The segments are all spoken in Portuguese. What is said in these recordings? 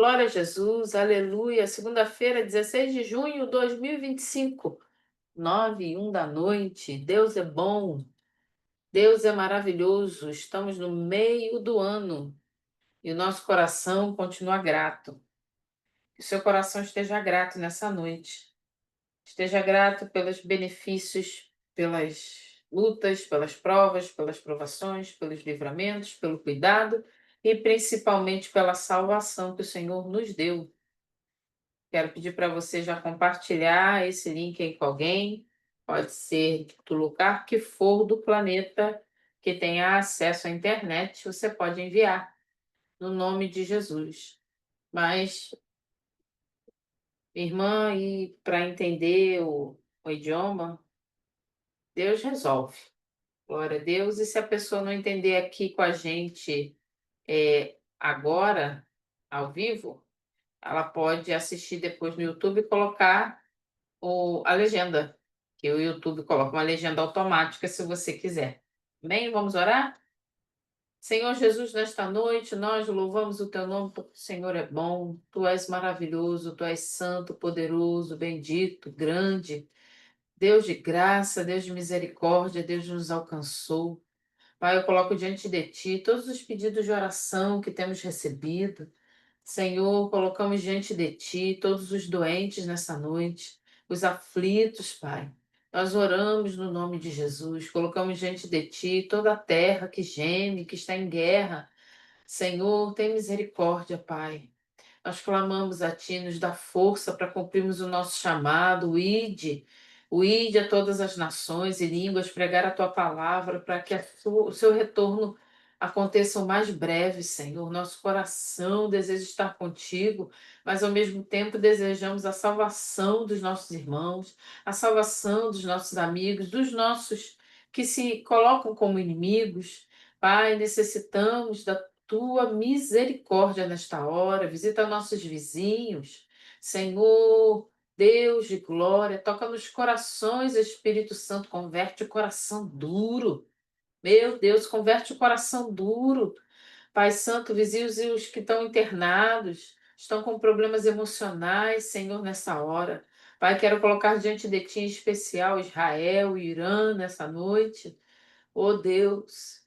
Glória a Jesus, aleluia. Segunda-feira, 16 de junho de 2025, 9h01 da noite. Deus é bom, Deus é maravilhoso. Estamos no meio do ano e o nosso coração continua grato. Que o seu coração esteja grato nessa noite. Esteja grato pelos benefícios, pelas lutas, pelas provas, pelas provações, pelos livramentos, pelo cuidado e principalmente pela salvação que o Senhor nos deu. Quero pedir para você já compartilhar esse link aí com alguém. Pode ser do lugar que for do planeta que tenha acesso à internet, você pode enviar no nome de Jesus. Mas, irmã, e para entender o idioma, Deus resolve. Glória a Deus. E se a pessoa não entender aqui com a gente agora, ao vivo, ela pode assistir depois no YouTube e colocar a legenda, que o YouTube coloca uma legenda automática se você quiser. Amém? Vamos orar? Senhor Jesus, nesta noite nós louvamos o teu nome porque o Senhor é bom, tu és maravilhoso, tu és santo, poderoso, bendito, grande, Deus de graça, Deus de misericórdia, Deus nos alcançou. Pai, eu coloco diante de ti todos os pedidos de oração que temos recebido. Senhor, colocamos diante de Ti todos os doentes nessa noite, os aflitos, Pai. Nós oramos no nome de Jesus, colocamos diante de Ti toda a terra que geme, que está em guerra. Senhor, tem misericórdia, Pai. Nós clamamos a Ti, nos dá força para cumprirmos o nosso chamado, o ide a todas as nações e línguas, pregar a Tua palavra, para que o Seu retorno aconteça o mais breve, Senhor. Nosso coração deseja estar contigo, mas ao mesmo tempo desejamos a salvação dos nossos irmãos, a salvação dos nossos amigos, dos nossos que se colocam como inimigos. Pai, necessitamos da tua misericórdia nesta hora, visita nossos vizinhos, Senhor, Deus de glória, toca nos corações, Espírito Santo, converte o coração duro, meu Deus, converte o coração duro, Pai Santo, vizinhos e os que estão internados, estão com problemas emocionais, Senhor, nessa hora. Pai, quero colocar diante de Ti em especial Israel e Irã nessa noite. Oh Deus,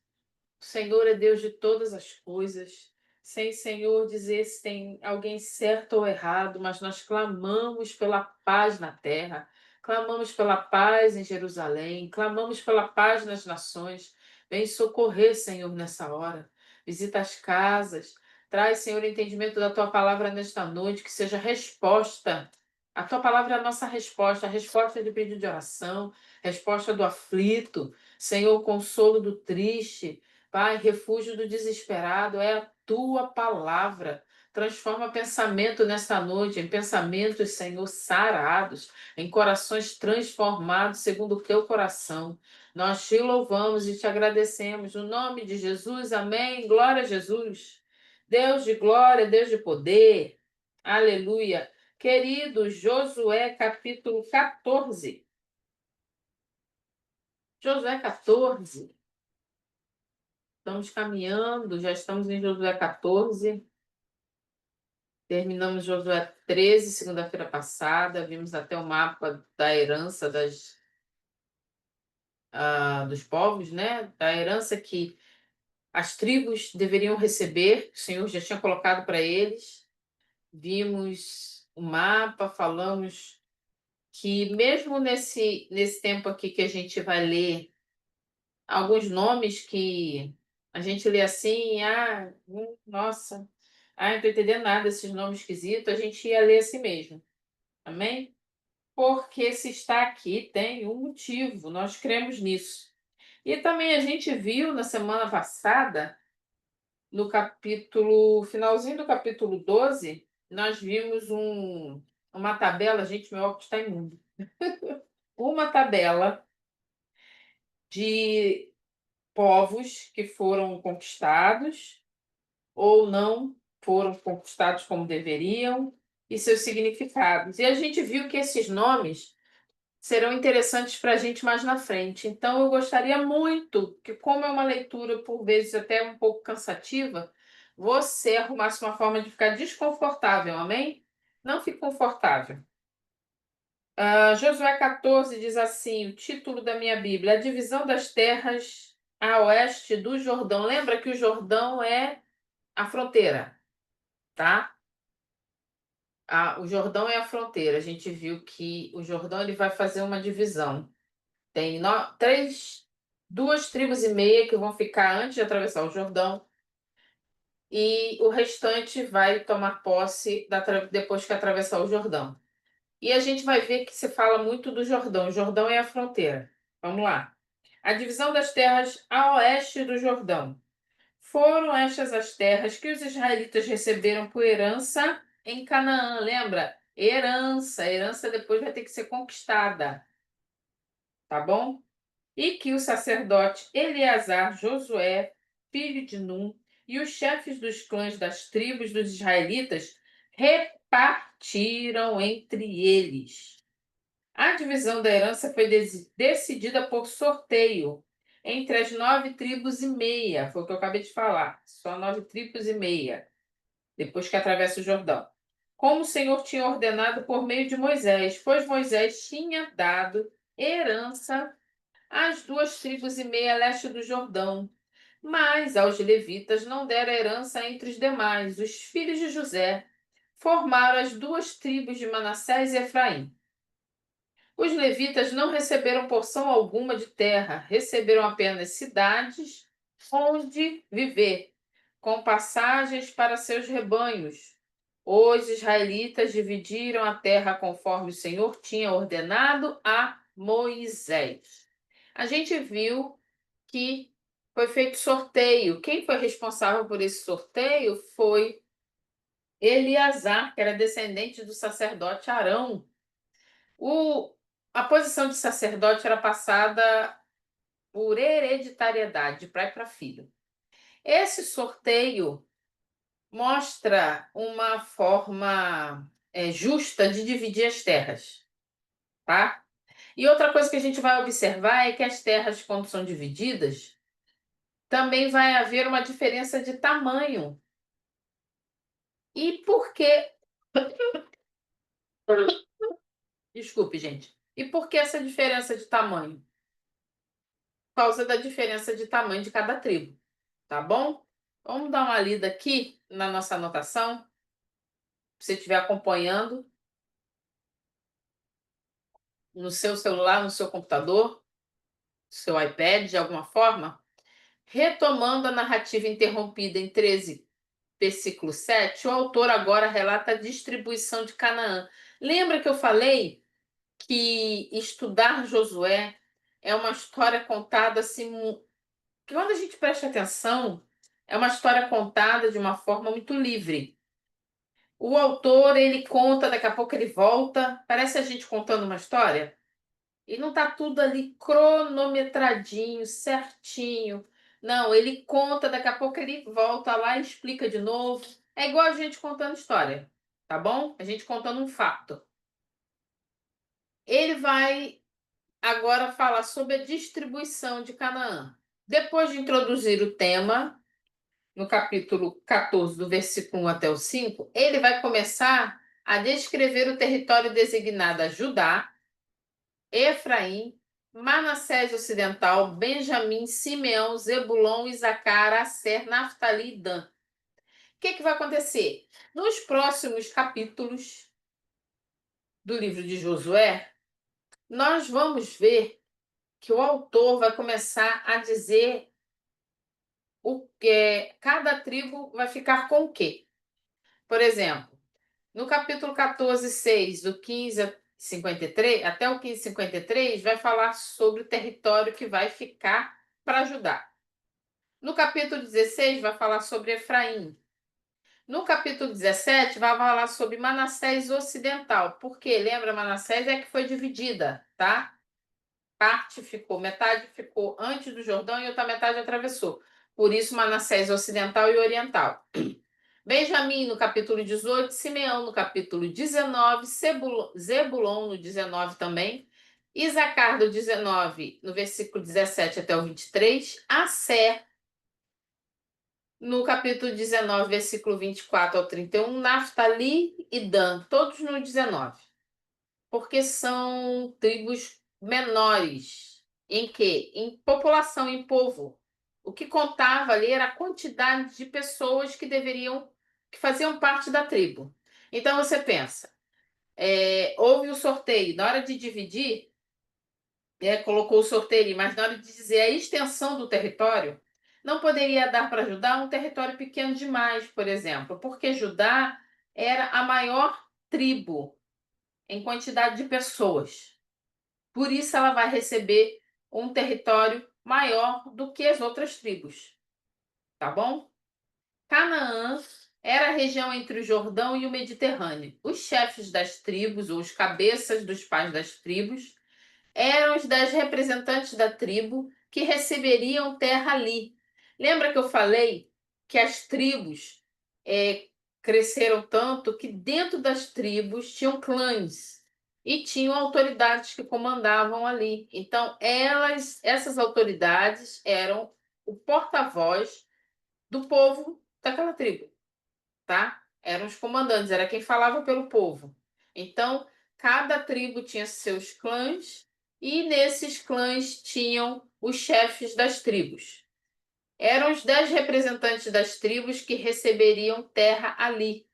o Senhor é Deus de todas as coisas. Sem Senhor dizer se tem alguém certo ou errado, mas nós clamamos pela paz na terra, clamamos pela paz em Jerusalém, clamamos pela paz nas nações. Vem socorrer, Senhor, nessa hora. Visita as casas. Traz, Senhor, entendimento da tua palavra nesta noite, que seja resposta. A tua palavra é a nossa resposta, a resposta de pedido de oração, resposta do aflito, Senhor, consolo do triste. Pai, refúgio do desesperado é a tua palavra. Transforma pensamento nesta noite em pensamentos, Senhor, sarados, em corações transformados segundo o teu coração. Nós te louvamos e te agradecemos. No nome de Jesus, amém. Glória a Jesus. Deus de glória, Deus de poder. Aleluia. Querido Josué, capítulo 14. Josué 14. Estamos caminhando, já estamos em Josué 14, terminamos Josué 13, segunda-feira passada, vimos até o mapa da herança dos povos, né? Da herança que as tribos deveriam receber, o Senhor já tinha colocado para eles. Vimos o mapa, falamos que mesmo nesse tempo aqui que a gente vai ler alguns nomes que a gente lê assim, nossa, não tô entendendo nada desses nomes esquisitos, a gente ia ler assim mesmo, amém? Porque se está aqui tem um motivo, nós cremos nisso. E também a gente viu na semana passada, no finalzinho do capítulo 12, nós vimos uma tabela, gente, meu óculos está imundo, uma tabela de povos que foram conquistados ou não foram conquistados como deveriam e seus significados. E a gente viu que esses nomes serão interessantes para a gente mais na frente. Então, eu gostaria muito que, como é uma leitura por vezes até um pouco cansativa, você arrumasse uma forma de ficar desconfortável, amém? Não fique confortável. Josué 14 diz assim, o título da minha Bíblia, a divisão das terras a oeste do Jordão. Lembra que o Jordão é a fronteira, tá? O Jordão é a fronteira. A gente viu que o Jordão ele vai fazer uma divisão. Tem duas tribos e meia que vão ficar antes de atravessar o Jordão e o restante vai tomar posse depois que atravessar o Jordão. E a gente vai ver que se fala muito do Jordão. O Jordão é a fronteira. Vamos lá. A divisão das terras a oeste do Jordão. Foram estas as terras que os israelitas receberam por herança em Canaã. Lembra? Herança. Herança depois vai ter que ser conquistada. Tá bom? E que o sacerdote Eleazar, Josué, filho de Num, e os chefes dos clãs das tribos dos israelitas repartiram entre eles. A divisão da herança foi decidida por sorteio entre as 9 tribos e meia. Foi o que eu acabei de falar. Só 9 tribos e meia, depois que atravessa o Jordão. Como o Senhor tinha ordenado por meio de Moisés, pois Moisés tinha dado herança às 2 tribos e meia a leste do Jordão. Mas aos levitas não dera herança entre os demais. Os filhos de José formaram as 2 tribos de Manassés e Efraim. Os levitas não receberam porção alguma de terra, receberam apenas cidades onde viver, com passagens para seus rebanhos. Os israelitas dividiram a terra conforme o Senhor tinha ordenado a Moisés. A gente viu que foi feito sorteio. Quem foi responsável por esse sorteio foi Eleazar, que era descendente do sacerdote Arão. O, a posição de sacerdote era passada por hereditariedade, de pai para filho. Esse sorteio mostra uma forma justa de dividir as terras, tá? E outra coisa que a gente vai observar é que as terras, quando são divididas, também vai haver uma diferença de tamanho. E por que? Desculpe, gente. E por que essa diferença de tamanho? Por causa da diferença de tamanho de cada tribo, tá bom? Vamos dar uma lida aqui na nossa anotação. Se você estiver acompanhando no seu celular, no seu computador, seu iPad, de alguma forma. Retomando a narrativa interrompida em 13, versículo 7, o autor agora relata a distribuição de Canaã. Lembra que eu falei que estudar Josué é uma história contada assim, que quando a gente presta atenção, é uma história contada de uma forma muito livre. O autor, ele conta, daqui a pouco ele volta, parece a gente contando uma história, e não tá tudo ali cronometradinho, certinho. Não, ele conta, daqui a pouco ele volta lá e explica de novo. É igual a gente contando história, tá bom? A gente contando um fato. Ele vai agora falar sobre a distribuição de Canaã. Depois de introduzir o tema, no capítulo 14, do versículo 1 até o 5, ele vai começar a descrever o território designado a Judá, Efraim, Manassés Ocidental, Benjamim, Simeão, Zebulon, Isacar, Asser, Naftali e Dan. O que vai acontecer? Nos próximos capítulos do livro de Josué, nós vamos ver que o autor vai começar a dizer o que cada tribo vai ficar com o quê. Por exemplo, no capítulo 14, 6, do 15 a 53, até o 15, 53, vai falar sobre o território que vai ficar para Judá. No capítulo 16, vai falar sobre Efraim. No capítulo 17, vai falar sobre Manassés Ocidental. Porque, lembra, Manassés é que foi dividida, tá? Metade ficou antes do Jordão e outra metade atravessou. Por isso, Manassés Ocidental e Oriental. Benjamim no capítulo 18, Simeão no capítulo 19, Zebulon no 19 também, Isacar do 19, no versículo 17 até o 23, Asser No capítulo 19, versículo 24 ao 31, Naftali e Dan, todos no 19. Porque são tribos menores. Em quê? Em população, em povo. O que contava ali era a quantidade de pessoas que faziam parte da tribo. Então você pensa, houve o sorteio, na hora de dividir, colocou o sorteio, ali, mas na hora de dizer a extensão do território, não poderia dar para Judá um território pequeno demais, por exemplo, porque Judá era a maior tribo em quantidade de pessoas. Por isso ela vai receber um território maior do que as outras tribos, tá bom? Canaã era a região entre o Jordão e o Mediterrâneo. Os chefes das tribos, ou os cabeças dos pais das tribos, eram os 10 representantes da tribo que receberiam terra ali. Lembra que eu falei que as tribos cresceram tanto que dentro das tribos tinham clãs e tinham autoridades que comandavam ali. Então, essas autoridades eram o porta-voz do povo daquela tribo, tá? Eram os comandantes, era quem falava pelo povo. Então, cada tribo tinha seus clãs e nesses clãs tinham os chefes das tribos. Eram os 10 representantes das tribos que receberiam terra ali.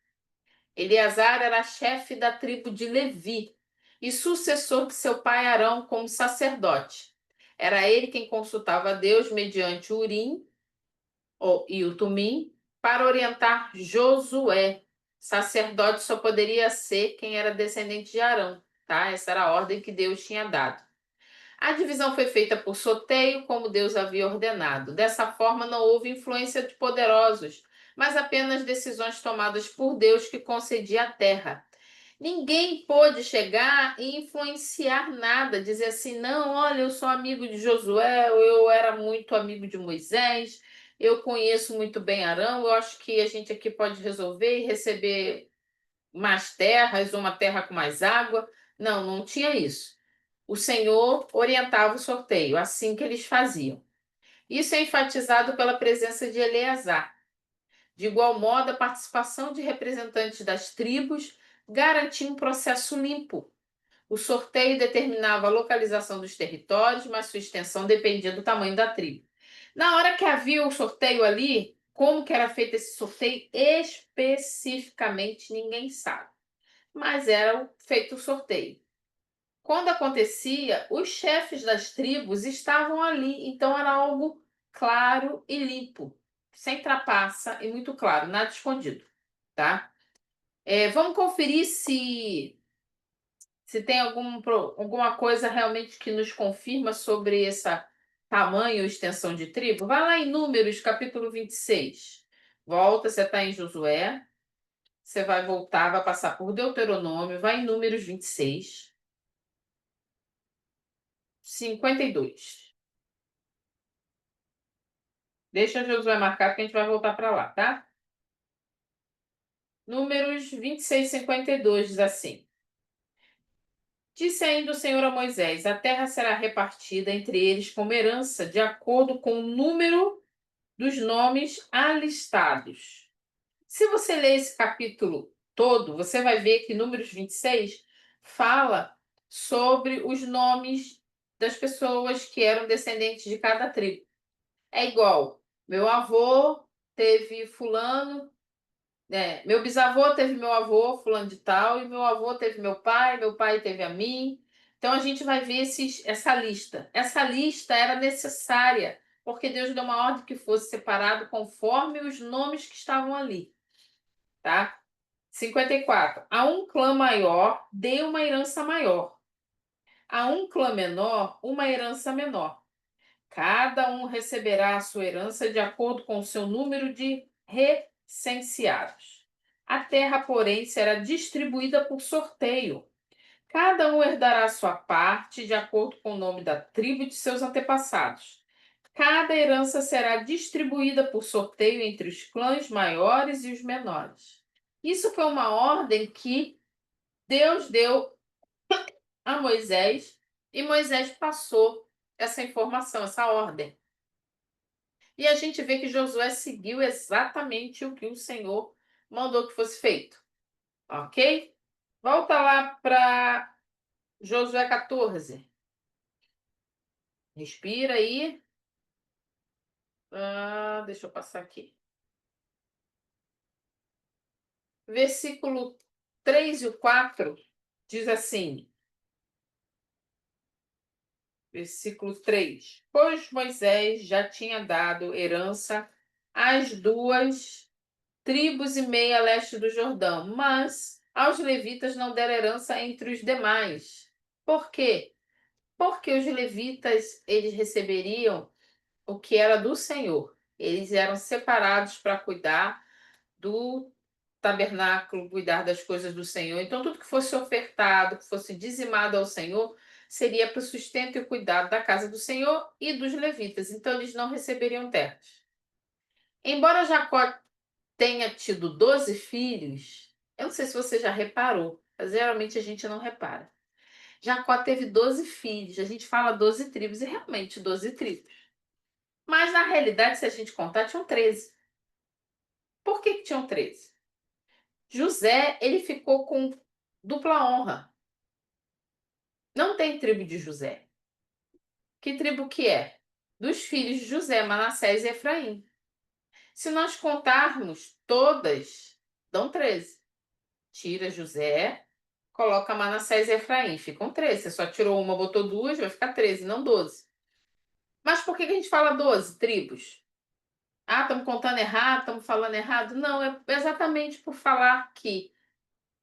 Eleazar era chefe da tribo de Levi e sucessor de seu pai Arão como sacerdote. Era ele quem consultava a Deus mediante o Urim e o Tumim para orientar Josué. Sacerdote só poderia ser quem era descendente de Arão, tá? Essa era a ordem que Deus tinha dado. A divisão foi feita por sorteio, como Deus havia ordenado. Dessa forma, não houve influência de poderosos, mas apenas decisões tomadas por Deus que concedia a terra. Ninguém pôde chegar e influenciar nada, dizer assim, não, olha, eu sou amigo de Josué, ou eu era muito amigo de Moisés, eu conheço muito bem Arão, eu acho que a gente aqui pode resolver e receber mais terras, uma terra com mais água. Não, não tinha isso. O Senhor orientava o sorteio, assim que eles faziam. Isso é enfatizado pela presença de Eleazar. De igual modo, a participação de representantes das tribos garantia um processo limpo. O sorteio determinava a localização dos territórios, mas sua extensão dependia do tamanho da tribo. Na hora que havia o sorteio ali, como que era feito esse sorteio especificamente, ninguém sabe. Mas era feito o sorteio. Quando acontecia, os chefes das tribos estavam ali, então era algo claro e limpo, sem trapaça e muito claro, nada escondido, tá? Vamos conferir se tem alguma coisa realmente que nos confirma sobre esse tamanho ou extensão de tribo. Vai lá em Números, capítulo 26. Volta, você está em Josué, você vai voltar, vai passar por Deuteronômio, vai em Números 26, 52. Deixa Josué marcar, porque a gente vai voltar para lá, tá? Números 26, 52 diz assim: Disse ainda o Senhor a Moisés: A terra será repartida entre eles como herança, de acordo com o número dos nomes alistados. Se você ler esse capítulo todo, você vai ver que Números 26 fala sobre os nomes das pessoas que eram descendentes de cada tribo. É igual, meu avô teve fulano, meu bisavô teve meu avô, fulano de tal, e meu avô teve meu pai teve a mim. Então a gente vai ver essa lista. Essa lista era necessária, porque Deus deu uma ordem que fosse separado conforme os nomes que estavam ali, tá? 54. A um clã maior, dê uma herança maior. A um clã menor, uma herança menor. Cada um receberá a sua herança de acordo com o seu número de recenseados. A terra, porém, será distribuída por sorteio. Cada um herdará a sua parte de acordo com o nome da tribo de seus antepassados. Cada herança será distribuída por sorteio entre os clãs maiores e os menores. Isso foi uma ordem que Deus deu a Moisés e Moisés passou essa informação, essa ordem. E a gente vê que Josué seguiu exatamente o que o Senhor mandou que fosse feito. Ok? Volta lá para Josué 14. Respira aí. Deixa eu passar aqui. Versículo 3 e o 4 diz assim. Versículo 3. Pois Moisés já tinha dado herança às duas tribos e meia a leste do Jordão, mas aos levitas não deram herança entre os demais. Por quê? Porque os levitas, eles receberiam o que era do Senhor. Eles eram separados para cuidar do tabernáculo, cuidar das coisas do Senhor. Então, tudo que fosse ofertado, que fosse dizimado ao Senhor, seria para o sustento e o cuidado da casa do Senhor e dos levitas. Então, eles não receberiam terras. Embora Jacó tenha tido 12 filhos, eu não sei se você já reparou, mas geralmente a gente não repara. Jacó teve 12 filhos, a gente fala 12 tribos, e realmente 12 tribos. Mas na realidade, se a gente contar, tinham 13. Por que tinham 13? José, ele ficou com dupla honra. Não tem tribo de José. Que tribo que é? Dos filhos de José, Manassés e Efraim. Se nós contarmos todas, dão 13. Tira José, coloca Manassés e Efraim, ficam 13. Você só tirou uma, botou duas, vai ficar 13, não 12. Mas por que a gente fala 12 tribos? Estamos contando errado, estamos falando errado? Não, é exatamente por falar que,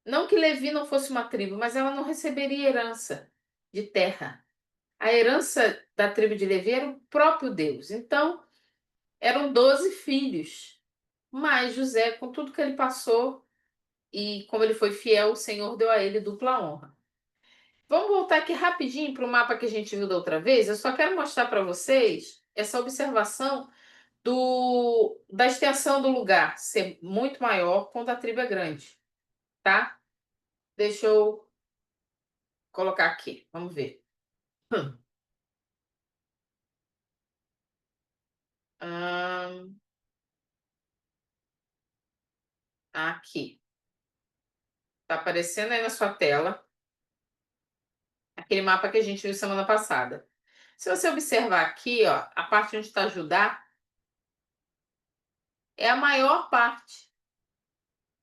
não que Levi não fosse uma tribo, mas ela não receberia herança de terra. A herança da tribo de Levi era o próprio Deus. Então, eram 12 filhos. Mas José, com tudo que ele passou e como ele foi fiel, o Senhor deu a ele dupla honra. Vamos voltar aqui rapidinho para o mapa que a gente viu da outra vez. Eu só quero mostrar para vocês essa observação da extensão do lugar ser muito maior quando a tribo é grande, tá? Deixa eu colocar aqui, vamos ver. Hum. Ahn, Aqui. Tá aparecendo aí na sua tela aquele mapa que a gente viu semana passada. Se você observar aqui, ó, a parte onde está Judá é a maior parte.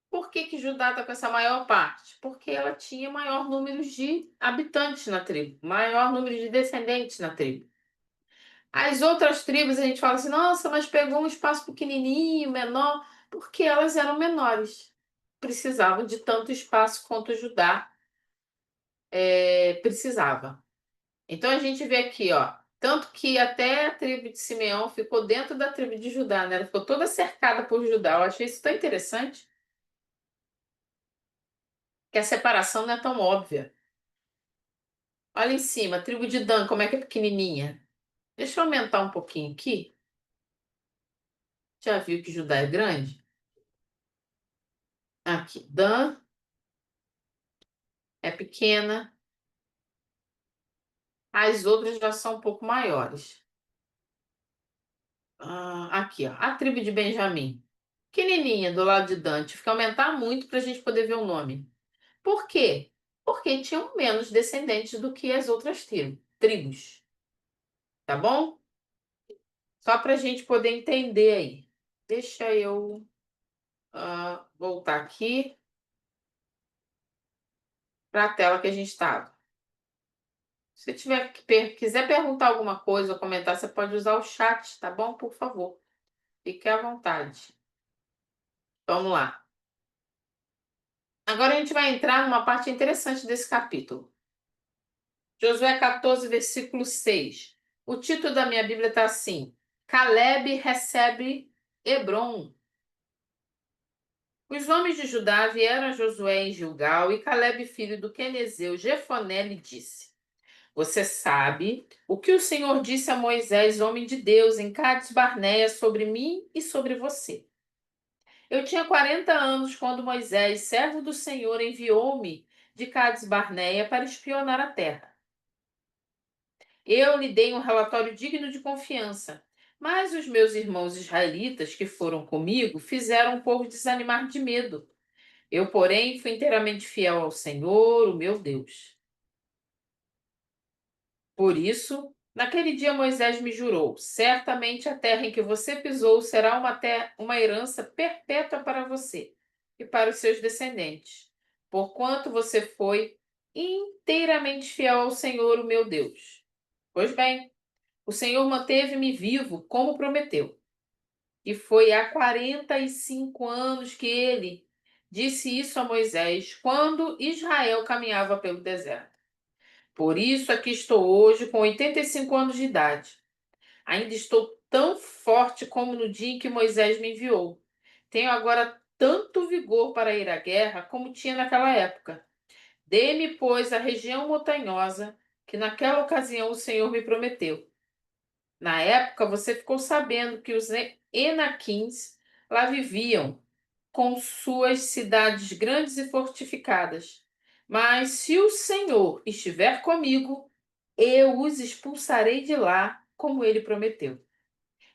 Por que que Judá está com essa maior parte? Porque ela tinha maior número de habitantes na tribo, maior número de descendentes na tribo. As outras tribos a gente fala assim, nossa, mas pegou um espaço pequenininho, menor, porque elas eram menores. Precisavam de tanto espaço quanto Judá precisava. Então a gente vê aqui, ó, tanto que até a tribo de Simeão ficou dentro da tribo de Judá, né? Ela ficou toda cercada por Judá. Eu achei isso tão interessante, que a separação não é tão óbvia. Olha em cima, a tribo de Dan, como é que é pequenininha. Deixa eu aumentar um pouquinho aqui. Já viu que Judá é grande? Aqui, Dan é pequena, as outras já são um pouco maiores. Aqui, ó, a tribo de Benjamim. Pequenininha do lado de Dan. Tive que aumentar muito para a gente poder ver o nome. Por quê? Porque tinham menos descendentes do que as outras tribos. Tá bom? Só para a gente poder entender aí. Deixa eu voltar aqui para a tela que a gente estava. Se tiver quiser perguntar alguma coisa ou comentar, você pode usar o chat, tá bom? Por favor. Fique à vontade. Vamos lá. Agora a gente vai entrar numa parte interessante desse capítulo. Josué 14, versículo 6. O título da minha Bíblia está assim: Calebe recebe Hebron. Os homens de Judá vieram a Josué em Gilgal e Calebe, filho do quenezeu Jefoné, lhe disse: Você sabe o que o Senhor disse a Moisés, homem de Deus, em Cades Barneia, sobre mim e sobre você. Eu tinha 40 anos quando Moisés, servo do Senhor, enviou-me de Cades Barneia para espionar a terra. Eu lhe dei um relatório digno de confiança, Mas os meus irmãos israelitas que foram comigo fizeram o povo desanimar de medo. Eu, porém, fui inteiramente fiel ao Senhor, o meu Deus. Por isso, naquele dia Moisés me jurou: certamente a terra em que você pisou será uma herança perpétua para você e para os seus descendentes, porquanto você foi inteiramente fiel ao Senhor, o meu Deus. Pois bem, o Senhor manteve-me vivo, como prometeu. E foi há 45 anos que ele disse isso a Moisés, quando Israel caminhava pelo deserto. Por isso aqui estou hoje com 85 anos de idade. Ainda estou tão forte como no dia em que Moisés me enviou. Tenho agora tanto vigor para ir à guerra como tinha naquela época. Dê-me, pois, a região montanhosa que naquela ocasião o Senhor me prometeu. Na época, você ficou sabendo que os Enaquins lá viviam, com suas cidades grandes e fortificadas. Mas se o Senhor estiver comigo, eu os expulsarei de lá, como ele prometeu.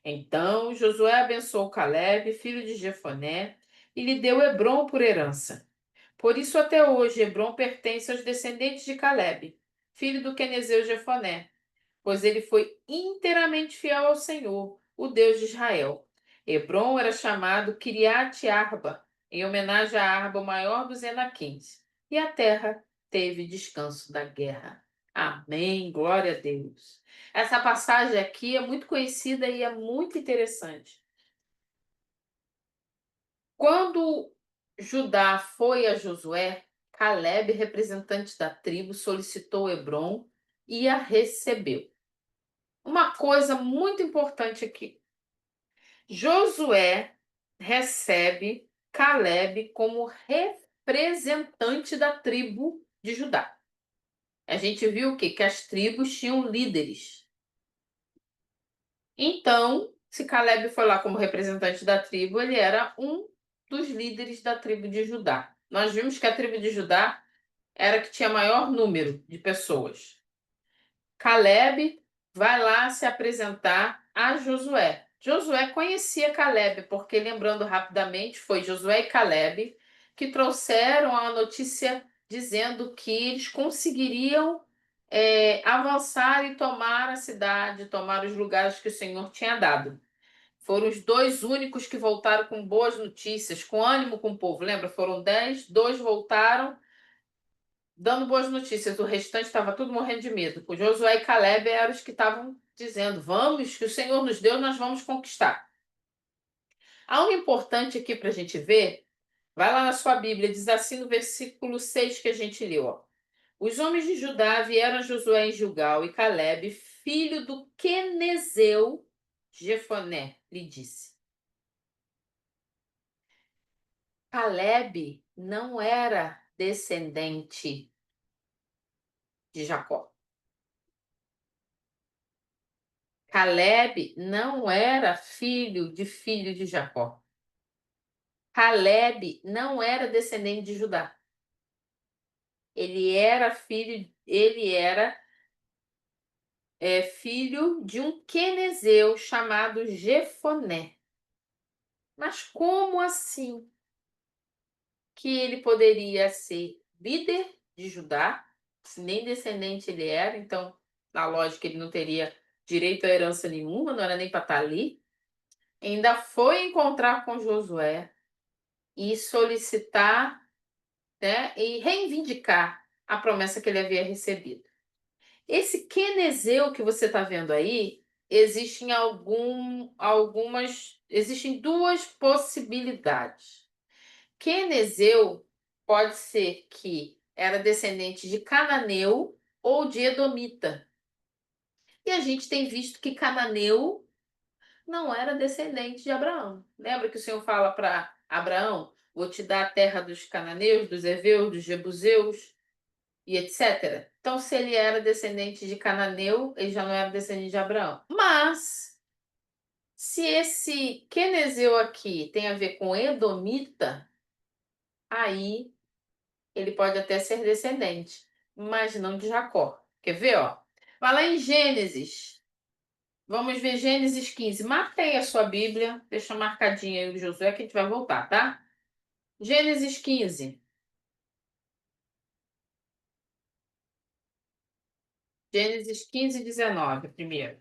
Então Josué abençoou Calebe, filho de Jefoné, e lhe deu Hebrom por herança. Por isso, até hoje, Hebrom pertence aos descendentes de Calebe, filho do quenezeu Jefoné, pois ele foi inteiramente fiel ao Senhor, o Deus de Israel. Hebrom era chamado Kiriat Arba, em homenagem a Arba, o maior dos Enaquins. E a terra teve descanso da guerra. Amém, glória a Deus. Essa passagem aqui é muito conhecida e é muito interessante. Quando Judá foi a Josué, Calebe, representante da tribo, solicitou Hebrom e a recebeu. Uma coisa muito importante aqui. Josué recebe Calebe como representante da tribo de Judá. A gente viu o quê? Que as tribos tinham líderes. Então, se Calebe foi lá como representante da tribo, ele era um dos líderes da tribo de Judá. Nós vimos que a tribo de Judá era a que tinha maior número de pessoas. Calebe vai lá se apresentar a Josué. Josué conhecia Calebe, porque, lembrando rapidamente, foi Josué e Calebe que trouxeram a notícia dizendo que eles conseguiriam avançar e tomar a cidade, tomar os lugares que o Senhor tinha dado. Foram os dois únicos que voltaram com boas notícias, com ânimo com o povo. Lembra? Foram 10, dois voltaram dando boas notícias. O restante estava tudo morrendo de medo. O Josué e Caleb eram os que estavam dizendo: vamos, que o Senhor nos deu, nós vamos conquistar. Algo importante aqui para a gente ver, vai lá na sua Bíblia, diz assim no versículo 6 que a gente leu. Ó. Os homens de Judá vieram a Josué em Gilgal e Caleb, filho do quenezeu Jefoné, lhe disse. Caleb não era descendente de Jacó. Calebe não era filho de Jacó. Calebe não era descendente de Judá. Ele era filho de um quenezeu chamado Jefoné. Mas como assim que ele poderia ser líder de Judá, se nem descendente ele era? Então, na lógica, ele não teria direito a herança nenhuma, não era nem para estar ali. Ainda foi encontrar com Josué e solicitar, né, e reivindicar a promessa que ele havia recebido. Esse quenezeu que você está vendo aí, existem duas possibilidades. Quenezeu pode ser que era descendente de cananeu ou de edomita. E a gente tem visto que cananeu não era descendente de Abraão. Lembra que o Senhor fala para Abraão: vou te dar a terra dos cananeus, dos heveus, dos jebuseus e etc. Então, se ele era descendente de Cananeu, ele já não era descendente de Abraão. Mas, se esse quenezeu aqui tem a ver com edomita, aí ele pode até ser descendente, mas não de Jacó. Quer ver, ó? Vai lá em Gênesis. Vamos ver Gênesis 15. Marca aí a sua Bíblia, deixa marcadinha aí o Josué que a gente vai voltar, tá? Gênesis 15. Gênesis 15, 19, primeiro.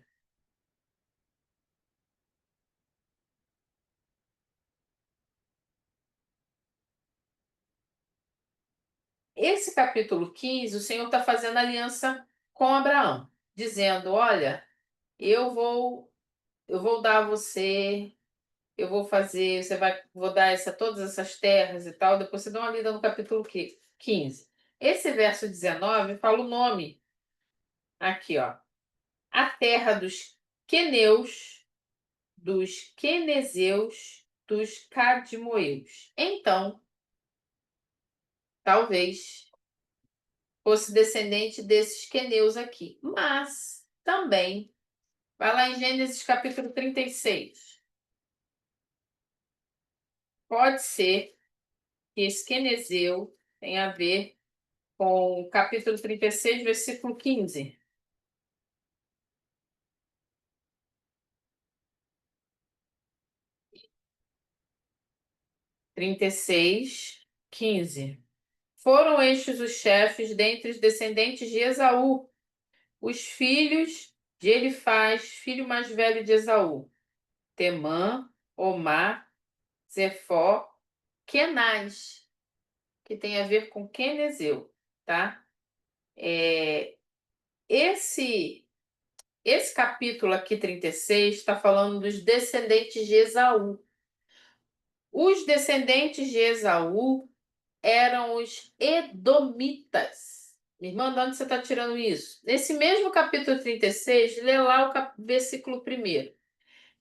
Esse capítulo 15, o Senhor está fazendo aliança com Abraão, dizendo: Olha, eu vou, eu vou dar a você, eu vou fazer, vou dar todas essas terras e tal. Depois você dá uma lida no capítulo 15. Esse verso 19 fala o nome aqui, ó. A terra dos queneus, dos quenezeus, dos cadmoeus. Então, talvez fosse descendente desses queneus aqui. Mas também, vai lá em Gênesis capítulo 36. Pode ser que esse quenezeu tenha a ver com o capítulo 36, versículo 15. 36, 15. Foram estes os chefes dentre os descendentes de Esaú, os filhos de Elifaz, filho mais velho de Esaú: Temã, Omar, Zefó, Kenaz, que tem a ver com Quenezeu, tá? É, esse esse capítulo aqui, 36, está falando dos descendentes de Esaú. Os descendentes de Esaú eram os Edomitas. Minha irmã, de onde você está tirando isso? Nesse mesmo capítulo 36, lê lá o versículo 1.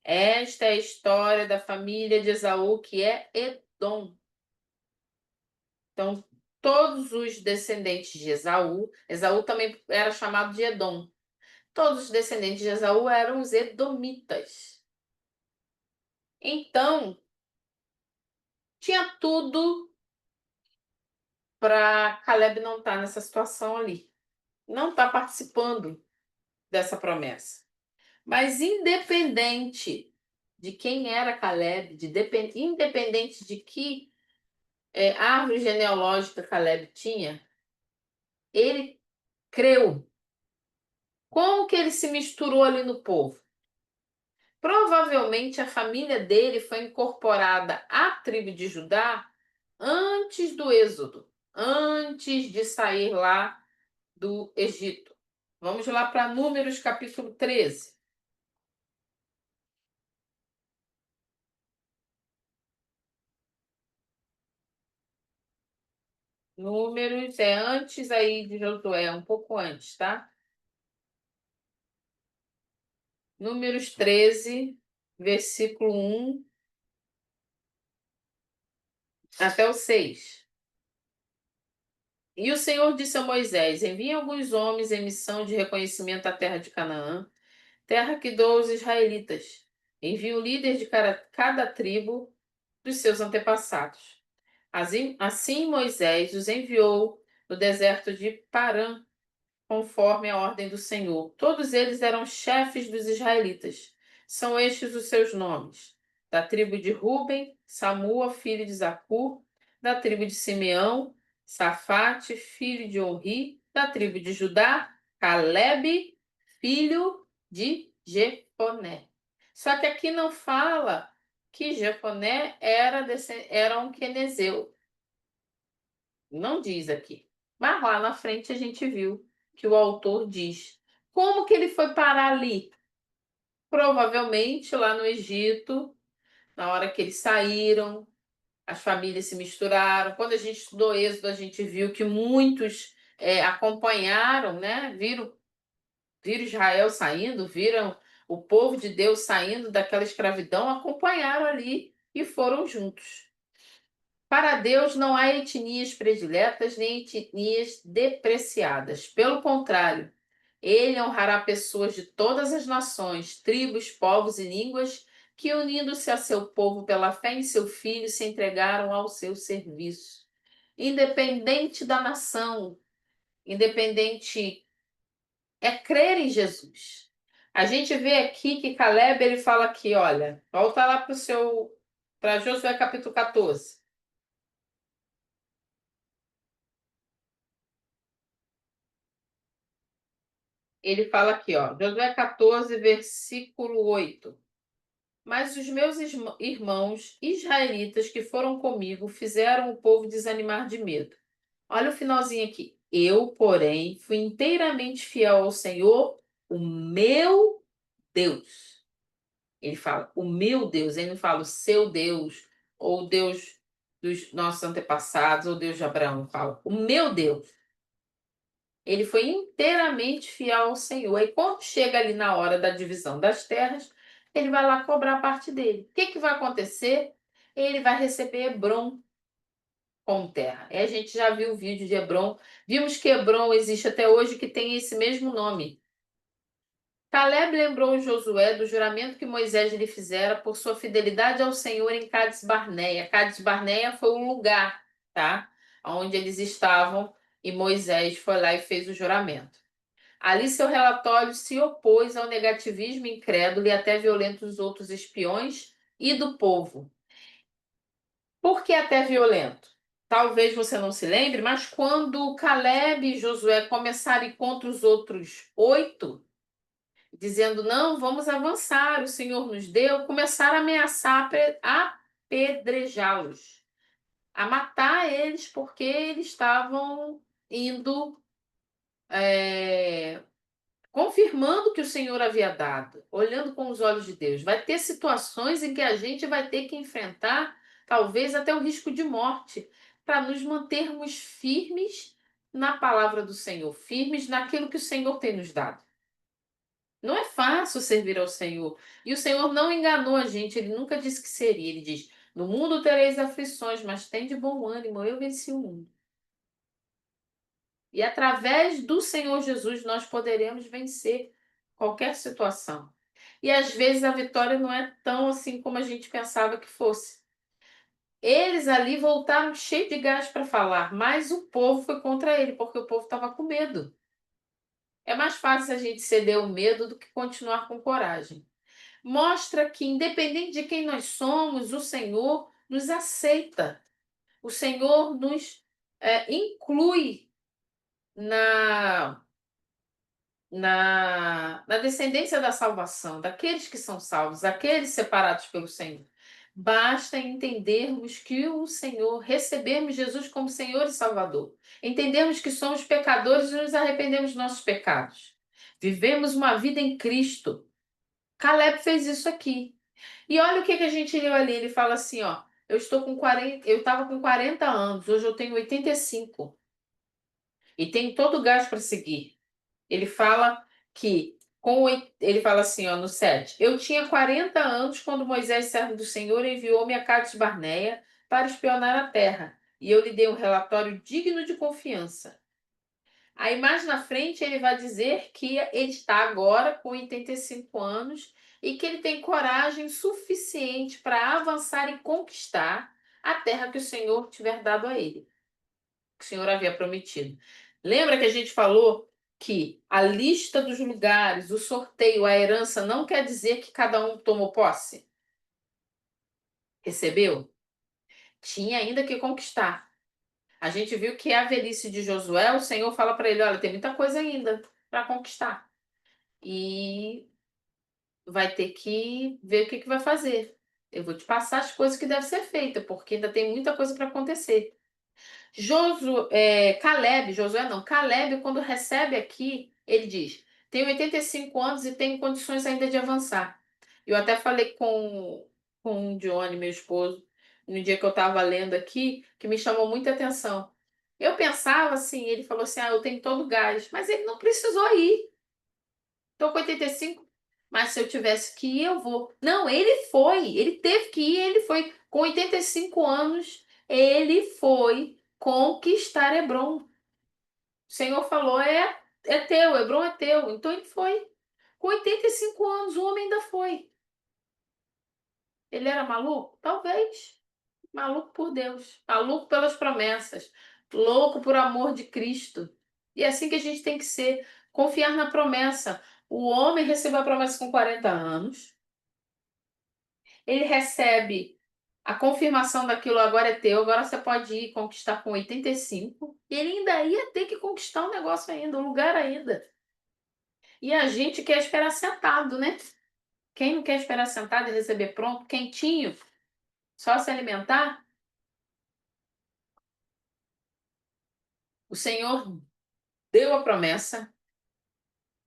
Esta é a história da família de Esaú, que é Edom. Então, todos os descendentes de Esaú, Esaú também era chamado de Edom. Todos os descendentes de Esaú eram os Edomitas. Então, tinha tudo para Caleb não estar nessa situação ali. Não estar participando dessa promessa. Mas independente de quem era Caleb, independente de que árvore genealógica Caleb tinha, ele creu. Como que ele se misturou ali no povo? Provavelmente a família dele foi incorporada à tribo de Judá antes do Êxodo, antes de sair lá do Egito. Vamos lá para Números capítulo 13. Números é antes aí de Josué, um pouco antes, tá? Números 13, versículo 1 até o 6. E o Senhor disse a Moisés: Envie alguns homens em missão de reconhecimento à terra de Canaã, terra que dou aos israelitas. Envie o líder de cada tribo dos seus antepassados. Assim Moisés os enviou no deserto de Parã, conforme a ordem do Senhor. Todos eles eram chefes dos israelitas. São estes os seus nomes: da tribo de Ruben, Samua, filho de Zacur; da tribo de Simeão, Safate, filho de Onri; da tribo de Judá, Calebe, filho de Jefoné. Só que aqui não fala que Jefoné era um quenezeu. Não diz aqui. Mas lá na frente a gente viu que o autor diz. Como que ele foi parar ali? Provavelmente lá no Egito, na hora que eles saíram, as famílias se misturaram. Quando a gente estudou Êxodo, a gente viu que muitos acompanharam, né? Viram Israel saindo, viram o povo de Deus saindo daquela escravidão, acompanharam ali e foram juntos. Para Deus não há etnias prediletas nem etnias depreciadas. Pelo contrário, Ele honrará pessoas de todas as nações, tribos, povos e línguas que, unindo-se a seu povo pela fé em seu Filho, se entregaram ao seu serviço. Independente da nação, independente é crer em Jesus. A gente vê aqui que Caleb, ele fala aqui, olha, volta lá para Josué capítulo 14. Ele fala aqui, ó, Josué 14, versículo 8. Mas os meus irmãos israelitas que foram comigo fizeram o povo desanimar de medo. Olha o finalzinho aqui. Eu, porém, fui inteiramente fiel ao Senhor, o meu Deus. Ele fala, o meu Deus, ele não fala o seu Deus, ou o Deus dos nossos antepassados, ou o Deus de Abraão. Ele fala, o meu Deus. Ele foi inteiramente fiel ao Senhor. Aí, quando chega ali na hora da divisão das terras, ele vai lá cobrar a parte dele. O que que vai acontecer? Ele vai receber Hebrom como terra. A gente já viu o vídeo de Hebrom. Vimos que Hebrom existe até hoje, que tem esse mesmo nome. Caleb lembrou Josué do juramento que Moisés lhe fizera por sua fidelidade ao Senhor em Cades Barneia. Cades Barneia foi o lugar, tá? Onde eles estavam e Moisés foi lá e fez o juramento. Ali seu relatório se opôs ao negativismo incrédulo e até violento dos outros espiões e do povo. Por que até violento? Talvez você não se lembre, mas quando Caleb e Josué começaram a ir contra os outros 8, dizendo, não, vamos avançar, o Senhor nos deu, começaram a ameaçar apedrejá-los, a matar eles porque eles estavam indo, confirmando que o Senhor havia dado, olhando com os olhos de Deus. Vai ter situações em que a gente vai ter que enfrentar, talvez até o risco de morte, para nos mantermos firmes na palavra do Senhor, firmes naquilo que o Senhor tem nos dado. Não é fácil servir ao Senhor. E o Senhor não enganou a gente, ele nunca disse que seria. Ele diz: no mundo tereis aflições, mas tem de bom ânimo, eu venci o mundo. E através do Senhor Jesus nós poderemos vencer qualquer situação. E às vezes a vitória não é tão assim como a gente pensava que fosse. Eles ali voltaram cheios de gás para falar, mas o povo foi contra ele, porque o povo estava com medo. É mais fácil a gente ceder ao medo do que continuar com coragem. Mostra que, independente de quem nós somos, o Senhor nos aceita. O Senhor nos inclui na na descendência da salvação, daqueles que são salvos, aqueles separados pelo Senhor. Basta entendermos que o Senhor, recebermos Jesus como Senhor e Salvador, entendermos que somos pecadores e nos arrependemos dos nossos pecados. Vivemos uma vida em Cristo. Caleb fez isso aqui. E olha o que a gente leu ali. Ele fala assim, ó, eu estava com 40 anos, hoje eu tenho 85 e tenho todo o gás para seguir. Ele fala que, ele fala assim, ó, no 7, eu tinha 40 anos quando Moisés, servo do Senhor, enviou-me a Cades Barneia para espionar a terra, e eu lhe dei um relatório digno de confiança. Aí mais na frente ele vai dizer que ele está agora com 85 anos e que ele tem coragem suficiente para avançar e conquistar a terra que o Senhor tiver dado a ele, que o Senhor havia prometido. Lembra que a gente falou que a lista dos lugares, o sorteio, a herança não quer dizer que cada um tomou posse? Recebeu? Tinha ainda que conquistar. A gente viu que a velhice de Josué, o Senhor fala para ele, olha, tem muita coisa ainda para conquistar. E vai ter que ver o que vai fazer. Eu vou te passar as coisas que devem ser feitas, porque ainda tem muita coisa para acontecer. Caleb, Josué não, Caleb, quando recebe aqui, ele diz: tenho 85 anos e tenho condições ainda de avançar. Eu até falei com o Johnny, meu esposo, no dia que eu estava lendo aqui, que me chamou muita atenção. Eu pensava assim, ele falou assim: eu tenho todo o gás, mas ele não precisou ir. Estou com 85, mas se eu tivesse que ir, eu vou. Não, ele foi, ele teve que ir, ele foi. Com 85 anos, ele foi conquistar Hebrom. O Senhor falou: é teu, Hebrom é teu. Então ele foi. Com 85 anos, o homem ainda foi. Ele era maluco? Talvez. Maluco por Deus, maluco pelas promessas, louco por amor de Cristo. E é assim que a gente tem que ser, confiar na promessa. O homem recebeu a promessa com 40 anos. Ele recebe a confirmação daquilo, agora é teu, agora você pode ir conquistar com 85. E ele ainda ia ter que conquistar um negócio ainda, um lugar ainda. E a gente quer esperar sentado, né? Quem não quer esperar sentado e receber pronto, quentinho, só se alimentar? O Senhor deu a promessa,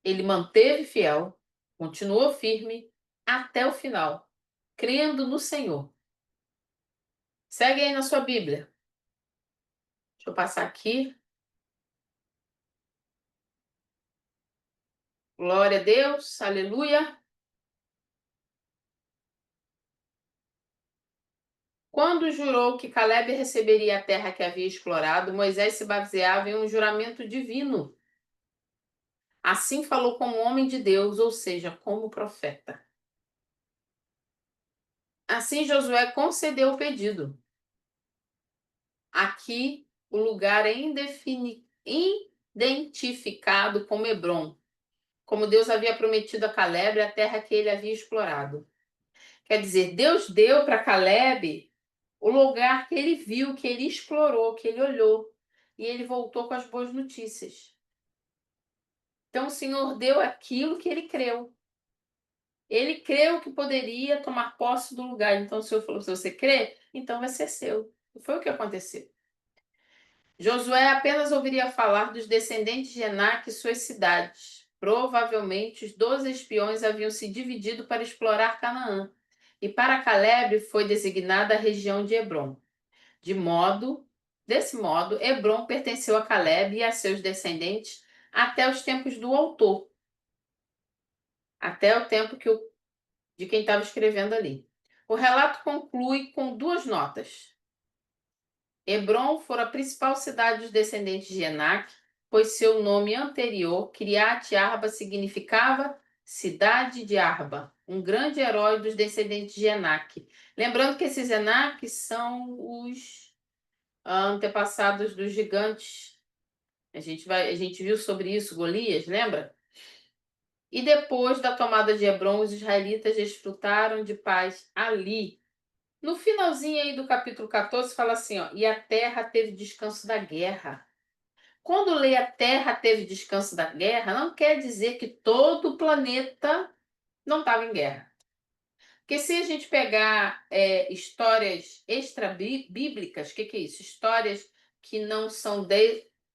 ele manteve fiel, continuou firme até o final, crendo no Senhor. Segue aí na sua Bíblia. Deixa eu passar aqui. Glória a Deus, aleluia. Quando jurou que Caleb receberia a terra que havia explorado, Moisés se baseava em um juramento divino. Assim falou como homem de Deus, ou seja, como profeta. Assim Josué concedeu o pedido. Aqui o lugar é identificado como Hebrom, como Deus havia prometido a Caleb a terra que ele havia explorado. Quer dizer, Deus deu para Caleb o lugar que ele viu, que ele explorou, que ele olhou, e ele voltou com as boas notícias. Então o Senhor deu aquilo que ele creu. Ele creu que poderia tomar posse do lugar. Então o Senhor falou: se você crê, então vai ser seu. E foi o que aconteceu. Josué apenas ouviria falar dos descendentes de Enaque e suas cidades. Provavelmente os 12 espiões haviam se dividido para explorar Canaã. E para Caleb foi designada a região de Hebrom. Desse modo, Hebrom pertenceu a Caleb e a seus descendentes até os tempos do autor, até o tempo de quem estava escrevendo ali. O relato conclui com duas notas. Hebrom fora a principal cidade dos descendentes de Enaque, pois seu nome anterior, Kiriat Arba, significava cidade de Arba, um grande herói dos descendentes de Enaque. Lembrando que esses Enaques são os antepassados dos gigantes. A gente viu sobre isso, Golias, lembra? E depois da tomada de Hebrom, os israelitas desfrutaram de paz ali. No finalzinho aí do capítulo 14 fala assim, ó, e a terra teve descanso da guerra. Quando lê a terra teve descanso da guerra, não quer dizer que todo o planeta não estava em guerra. Porque se a gente pegar histórias extra-bíblicas, o que é isso? Histórias que não são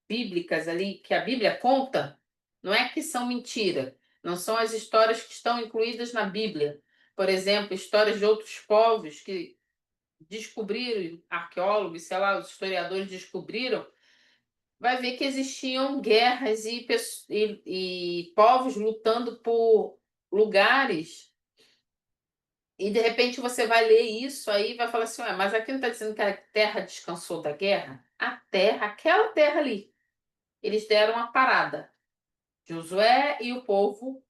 bíblicas ali, que a Bíblia conta, não é que são mentira. Não são as histórias que estão incluídas na Bíblia. Por exemplo, histórias de outros povos que descobriram, arqueólogos, sei lá, os historiadores descobriram, vai ver que existiam guerras e povos lutando por lugares. E de repente você vai ler isso aí e vai falar assim, ué, mas aqui não está dizendo que a terra descansou da guerra? A terra, aquela terra ali, eles deram uma parada. Josué e o povo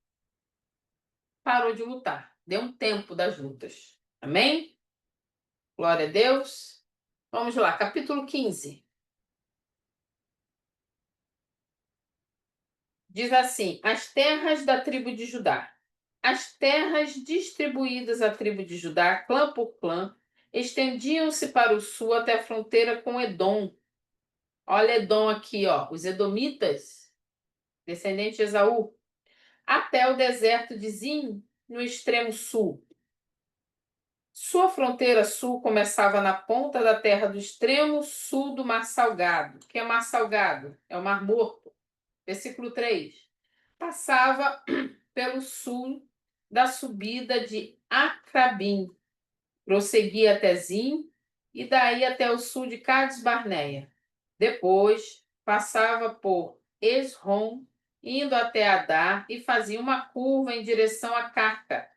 parou de lutar. Deu um tempo das lutas. Amém? Glória a Deus. Vamos lá, capítulo 15. Diz assim: as terras da tribo de Judá. As terras distribuídas à tribo de Judá, clã por clã, estendiam-se para o sul até a fronteira com Edom. Olha Edom aqui, ó, os edomitas, descendentes de Esaú, até o deserto de Zin, no extremo sul. Sua fronteira sul começava na ponta da terra do extremo sul do Mar Salgado. O que é Mar Salgado? É o Mar Morto. Versículo 3. Passava pelo sul da subida de Acrabim, prosseguia até Zim e daí até o sul de Cades Barneia. Depois passava por Esrom, indo até Adar e fazia uma curva em direção a Carca.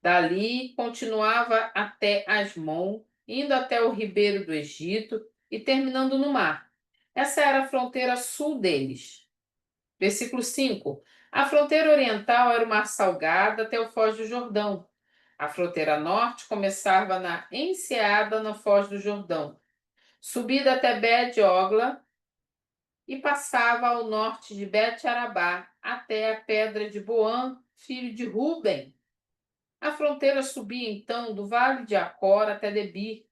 Dali continuava até Asmon, indo até o ribeiro do Egito e terminando no mar. Essa era a fronteira sul deles. Versículo 5. A fronteira oriental era o Mar Salgado até o Foz do Jordão. A fronteira norte começava na enseada na Foz do Jordão. Subida até Bet-Ogla, e passava ao norte de Bet-Arabá, até a pedra de Boã, filho de Ruben. A fronteira subia então do vale de Acor até Debir,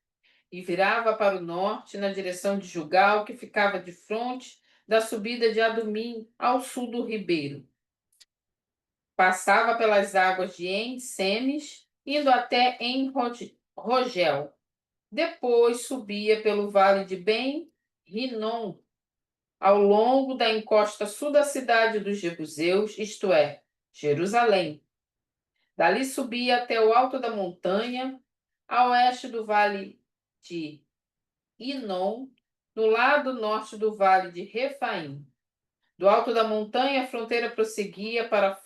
e virava para o norte na direção de Jugal, que ficava de frente da subida de Adumim, ao sul do ribeiro. Passava pelas águas de En-Semes, indo até En-Rogel. Depois subia pelo vale de Ben-Rinom, ao longo da encosta sul da cidade dos Jebuseus, isto é, Jerusalém. Dali subia até o alto da montanha, a oeste do vale de Inom, no lado norte do vale de Refaim. Do alto da montanha, a fronteira prosseguia para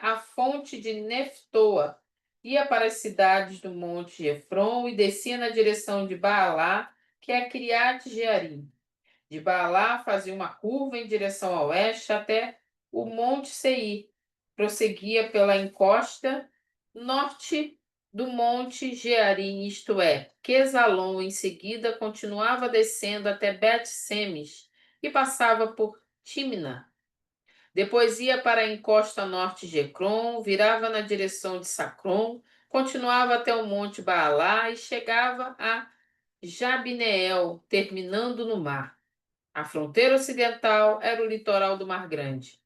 a fonte de Neftoa, ia para as cidades do monte Efron e descia na direção de Baalá, que é Criate-Jearim. De Baalá fazia uma curva em direção ao oeste até o monte Seir. Prosseguia pela encosta norte do monte Jearim, isto é, Quesalon. Em seguida, continuava descendo até Bet-Semes e passava por Tímina. Depois ia para a encosta norte de Ecrom, virava na direção de Sacrom, continuava até o monte Baalá e chegava a Jabneel, terminando no mar. A fronteira ocidental era o litoral do Mar Grande.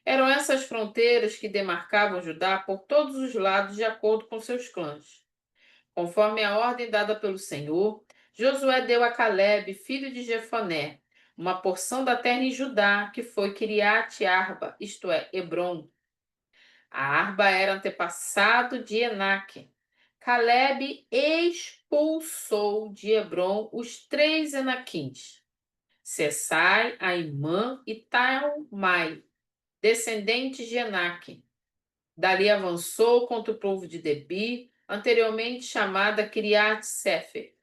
Eram essas fronteiras que demarcavam Judá por todos os lados de acordo com seus clãs. Conforme a ordem dada pelo Senhor, Josué deu a Calebe, filho de Jefoné, uma porção da terra em Judá, que foi Kiriat Arba, isto é, Hebron. A Arba era antepassado de Enaque. Calebe expulsou de Hebron os 3 Enaquins, Sessai, Aimã e Talmai, descendentes de Enaque. Dali avançou contra o povo de Debir, anteriormente chamada Kiriat Sefer.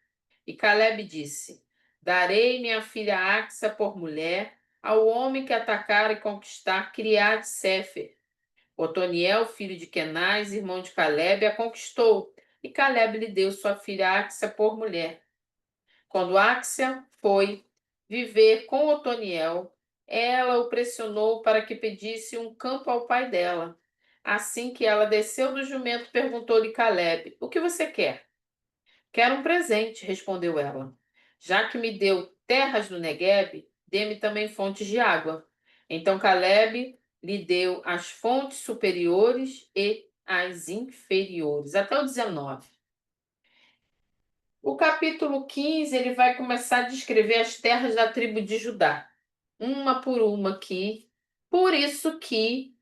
E Calebe disse: Darei minha filha Axa por mulher ao homem que atacar e conquistar Kiriat Sefer. Otoniel, filho de Kenaz, irmão de Calebe, a conquistou, e Calebe lhe deu sua filha Axa por mulher. Quando Axia foi viver com Otoniel, ela o pressionou para que pedisse um campo ao pai dela. Assim que ela desceu do jumento, perguntou-lhe Calebe: O que você quer? Quero um presente, respondeu ela. Já que me deu terras no Neguebe, dê-me também fontes de água. Então Calebe lhe deu as fontes superiores e as inferiores, até o 19. O capítulo 15 ele vai começar a descrever as terras da tribo de Judá, uma por uma aqui. Por isso que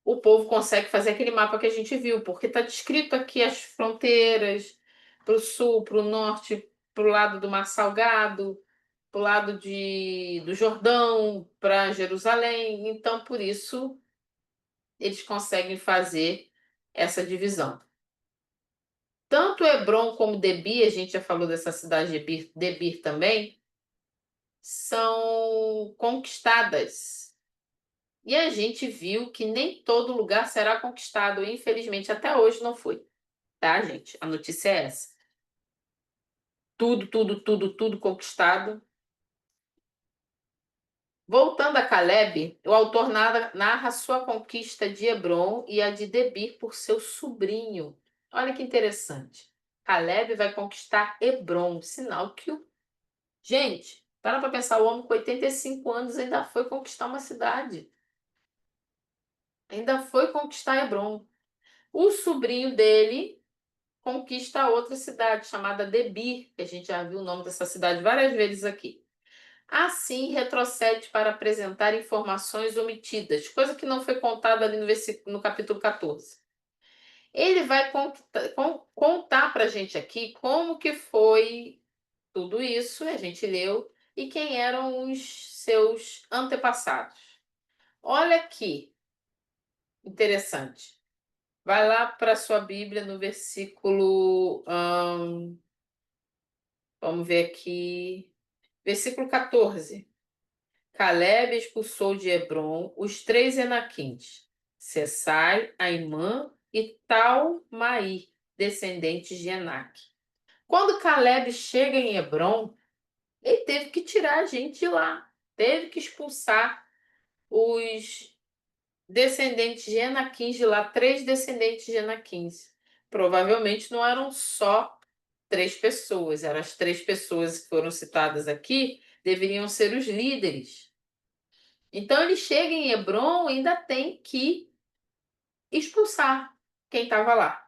o povo consegue fazer aquele mapa que a gente viu, porque está descrito aqui as fronteiras para o sul, para o norte, para o lado do Mar Salgado, para o lado do Jordão, para Jerusalém. Então, por isso, eles conseguem fazer essa divisão. Tanto Hebron como Debir, a gente já falou dessa cidade de Debir também, são conquistadas. E a gente viu que nem todo lugar será conquistado. E, infelizmente, até hoje não foi. Tá, gente? A notícia é essa. Tudo, tudo, tudo, tudo conquistado. Voltando a Calebe, o autor narra sua conquista de Hebron e a de Debir por seu sobrinho. Olha que interessante. Calebe vai conquistar Hebron, sinal que o... Gente, para pensar, o homem com 85 anos ainda foi conquistar uma cidade. Ainda foi conquistar Hebron. O sobrinho dele conquista outra cidade chamada Debir, que a gente já viu o nome dessa cidade várias vezes aqui. Assim, retrocede para apresentar informações omitidas, coisa que não foi contada ali no capítulo 14. Ele vai contar para a gente aqui como que foi tudo isso, a gente leu, e quem eram os seus antepassados. Olha aqui, interessante. Vai lá para a sua Bíblia no versículo. Vamos ver aqui. Versículo 14. Calebe expulsou de Hebron os 3 Enaquins, Sessai, Aimã e Talmai, descendentes de Enaque. Quando Calebe chega em Hebron, ele teve que tirar a gente de lá. teve que expulsar os descendentes de Enaquins de lá, 3 descendentes de Enaquins. Provavelmente não eram só 3 pessoas, eram as 3 pessoas que foram citadas aqui, deveriam ser os líderes. Então ele chega em Hebron e ainda tem que expulsar quem estava lá.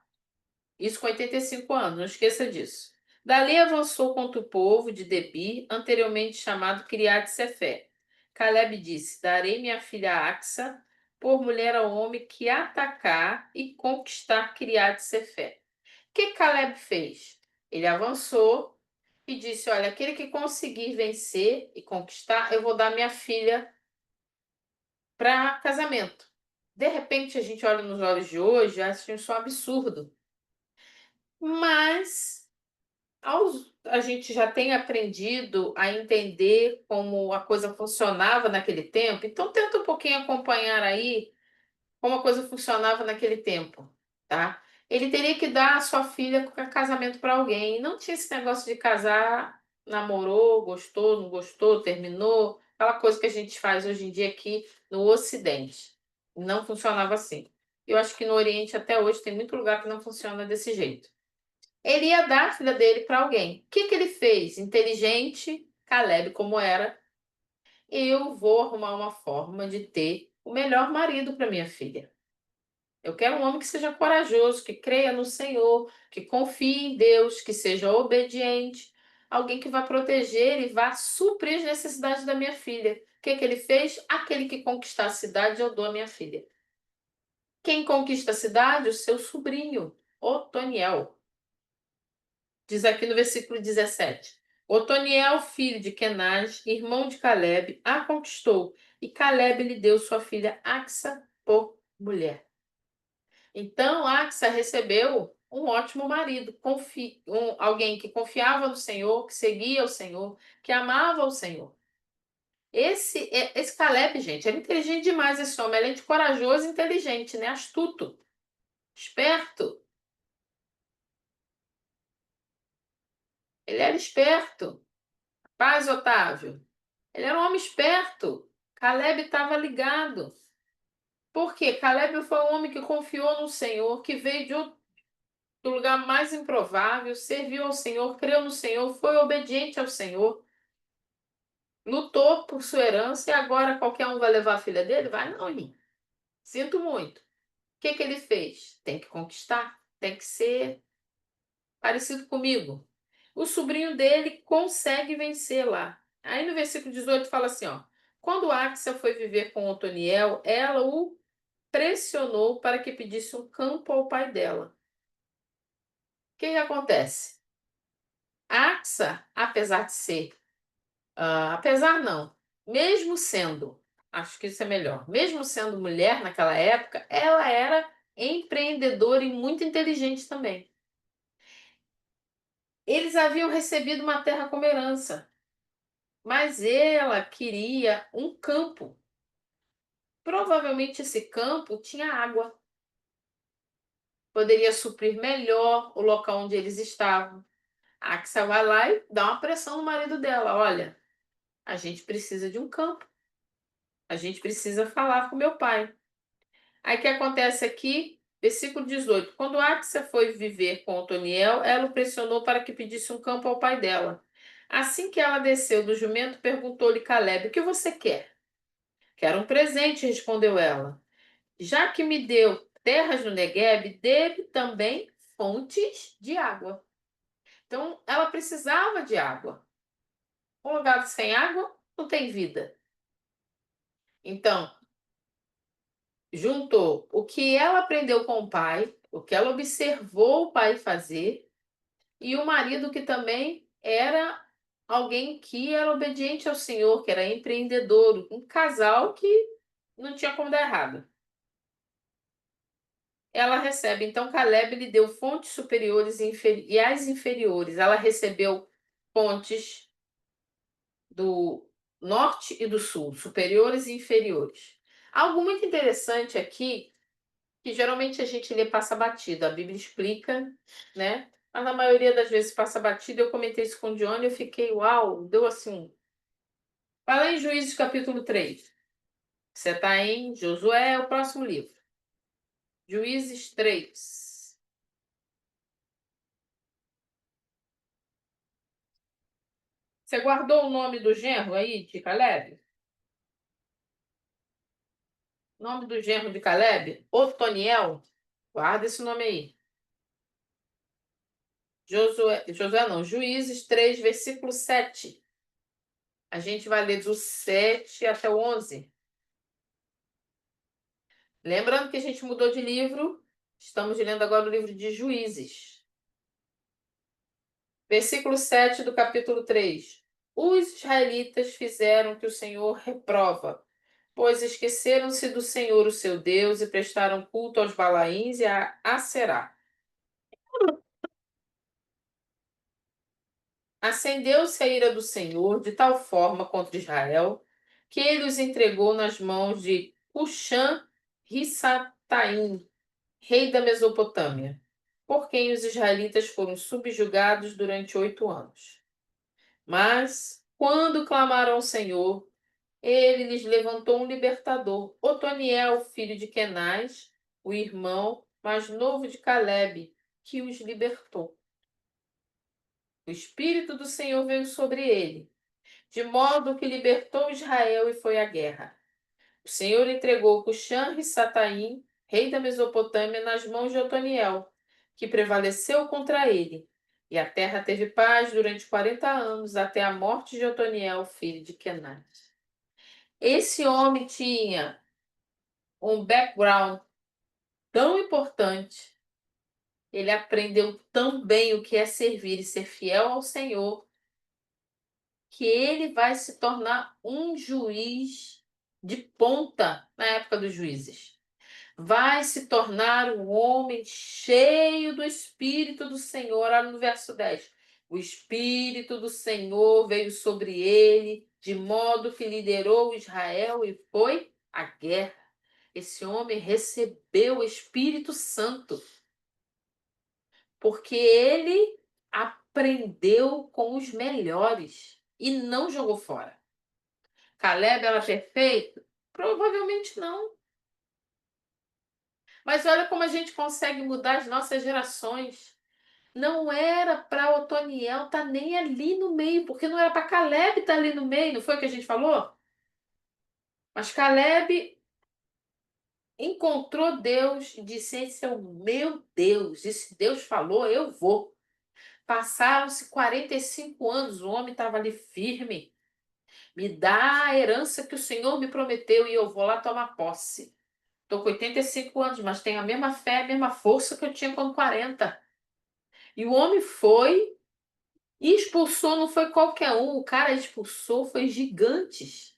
Isso com 85 anos, não esqueça disso. Dali avançou contra o povo de Debir, anteriormente chamado Criat Sefé. Caleb disse: Darei minha filha Axa por mulher ao homem que atacar e conquistar Criat Sefé. O que Caleb fez? Ele avançou e disse: Olha, aquele que conseguir vencer e conquistar, eu vou dar minha filha para casamento. De repente, a gente olha nos olhos de hoje e acha isso um absurdo. Mas a gente já tem aprendido a entender como a coisa funcionava naquele tempo, então tenta um pouquinho acompanhar aí como a coisa funcionava naquele tempo, tá? Ele teria que dar a sua filha para casamento para alguém. Não tinha esse negócio de casar, namorou, gostou, não gostou, terminou, aquela coisa que a gente faz hoje em dia aqui no Ocidente. Não funcionava assim. Eu acho que no Oriente até hoje tem muito lugar que não funciona desse jeito. Ele ia dar a filha dele para alguém. O que que ele fez? Inteligente, Caleb como era, eu vou arrumar uma forma de ter o melhor marido para minha filha. Eu quero um homem que seja corajoso, que creia no Senhor, que confie em Deus, que seja obediente, alguém que vá proteger e vá suprir as necessidades da minha filha. O que que ele fez? Aquele que conquistar a cidade, eu dou a minha filha. Quem conquista a cidade? O seu sobrinho, Otoniel. Diz aqui no versículo 17. Otoniel, filho de Kenaz, irmão de Caleb, a conquistou, e Caleb lhe deu sua filha Axa por mulher. Então, Axa recebeu um ótimo marido, alguém que confiava no Senhor, que seguia o Senhor, que amava o Senhor. Esse Caleb, gente, era inteligente demais esse homem, além de corajoso e inteligente, né? Astuto, esperto. Ele era esperto. Paz, Otávio. Ele era um homem esperto. Caleb estava ligado. Por quê? Caleb foi um homem que confiou no Senhor, que veio do lugar mais improvável, serviu ao Senhor, creu no Senhor, foi obediente ao Senhor, lutou por sua herança e agora qualquer um vai levar a filha dele? Vai não, Lin. Sinto muito. O que que ele fez? Tem que conquistar, tem que ser parecido comigo. O sobrinho dele consegue vencer lá. Aí no versículo 18 fala assim, ó. Quando Axa foi viver com Otoniel, ela o pressionou para que pedisse um campo ao pai dela. O que que acontece? Axa, apesar de ser, apesar não, mesmo sendo, acho que isso é melhor, mesmo sendo mulher naquela época, ela era empreendedora e muito inteligente também. Eles haviam recebido uma terra como herança, mas ela queria um campo. Provavelmente esse campo tinha água. Poderia suprir melhor o local onde eles estavam. A Axa vai lá e dá uma pressão no marido dela. Olha, a gente precisa de um campo. A gente precisa falar com meu pai. Aí o que acontece aqui? Versículo 18. Quando Axa foi viver com Otoniel, ela o pressionou para que pedisse um campo ao pai dela. Assim que ela desceu do jumento, perguntou-lhe Caleb: O que você quer? Quero um presente, respondeu ela. Já que me deu terras no Negueb, dê também fontes de água. Então, ela precisava de água. Um lugar sem água não tem vida. Então, juntou o que ela aprendeu com o pai, o que ela observou o pai fazer, e o marido que também era alguém que era obediente ao Senhor, que era empreendedor, um casal que não tinha como dar errado. Ela recebe, então Caleb lhe deu fontes superiores e as inferiores. Ela recebeu fontes do norte e do sul, superiores e inferiores. Algo muito interessante aqui, que geralmente a gente lê passa batido, a Bíblia explica, né? Mas na maioria das vezes passa batido. Eu comentei isso com o Johnny, eu fiquei, uau, deu assim, Fala em Juízes capítulo 3. Você está em Josué, é o próximo livro. Juízes 3. Você guardou o nome do genro aí, de Caleb? O nome do genro de Caleb? Otoniel. Guarda esse nome aí. Josué não, Juízes 3, versículo 7. A gente vai ler do 7 até o 11. Lembrando que a gente mudou de livro, estamos lendo agora o livro de Juízes. Versículo 7 do capítulo 3. Os israelitas fizeram o que o Senhor reprova, pois esqueceram-se do Senhor, o seu Deus, e prestaram culto aos Balaíns e a Aserá. Acendeu-se a ira do Senhor de tal forma contra Israel que ele os entregou nas mãos de Cushan-Risataim, rei da Mesopotâmia, por quem os israelitas foram subjugados durante 8 anos. Mas, quando clamaram ao Senhor, ele lhes levantou um libertador, Otoniel, filho de Kenaz, o irmão mais novo de Calebe, que os libertou. O Espírito do Senhor veio sobre ele, de modo que libertou Israel e foi à guerra. O Senhor entregou Cushan-Risataim, rei da Mesopotâmia, nas mãos de Otoniel, que prevaleceu contra ele. E a terra teve paz durante 40 anos, até a morte de Otoniel, filho de Kenaz. Esse homem tinha um background tão importante, ele aprendeu tão bem o que é servir e ser fiel ao Senhor, que ele vai se tornar um juiz de ponta na época dos juízes. Vai se tornar um homem cheio do Espírito do Senhor. Olha no verso 10. O Espírito do Senhor veio sobre ele, de modo que liderou Israel e foi à guerra. Esse homem recebeu o Espírito Santo, porque ele aprendeu com os melhores e não jogou fora. Caleb era perfeito? Provavelmente não. Mas olha como a gente consegue mudar as nossas gerações. Não era para Otoniel estar nem ali no meio, porque não era para Caleb estar ali no meio, não foi o que a gente falou? Mas Caleb encontrou Deus e disse: Esse é o meu Deus, e se Deus falou, eu vou. Passaram-se 45 anos, o homem estava ali firme. Me dá a herança que o Senhor me prometeu e eu vou lá tomar posse. Estou com 85 anos, mas tenho a mesma fé, a mesma força que eu tinha com 40. E o homem foi e expulsou, não foi qualquer um, o cara expulsou, foi gigantes.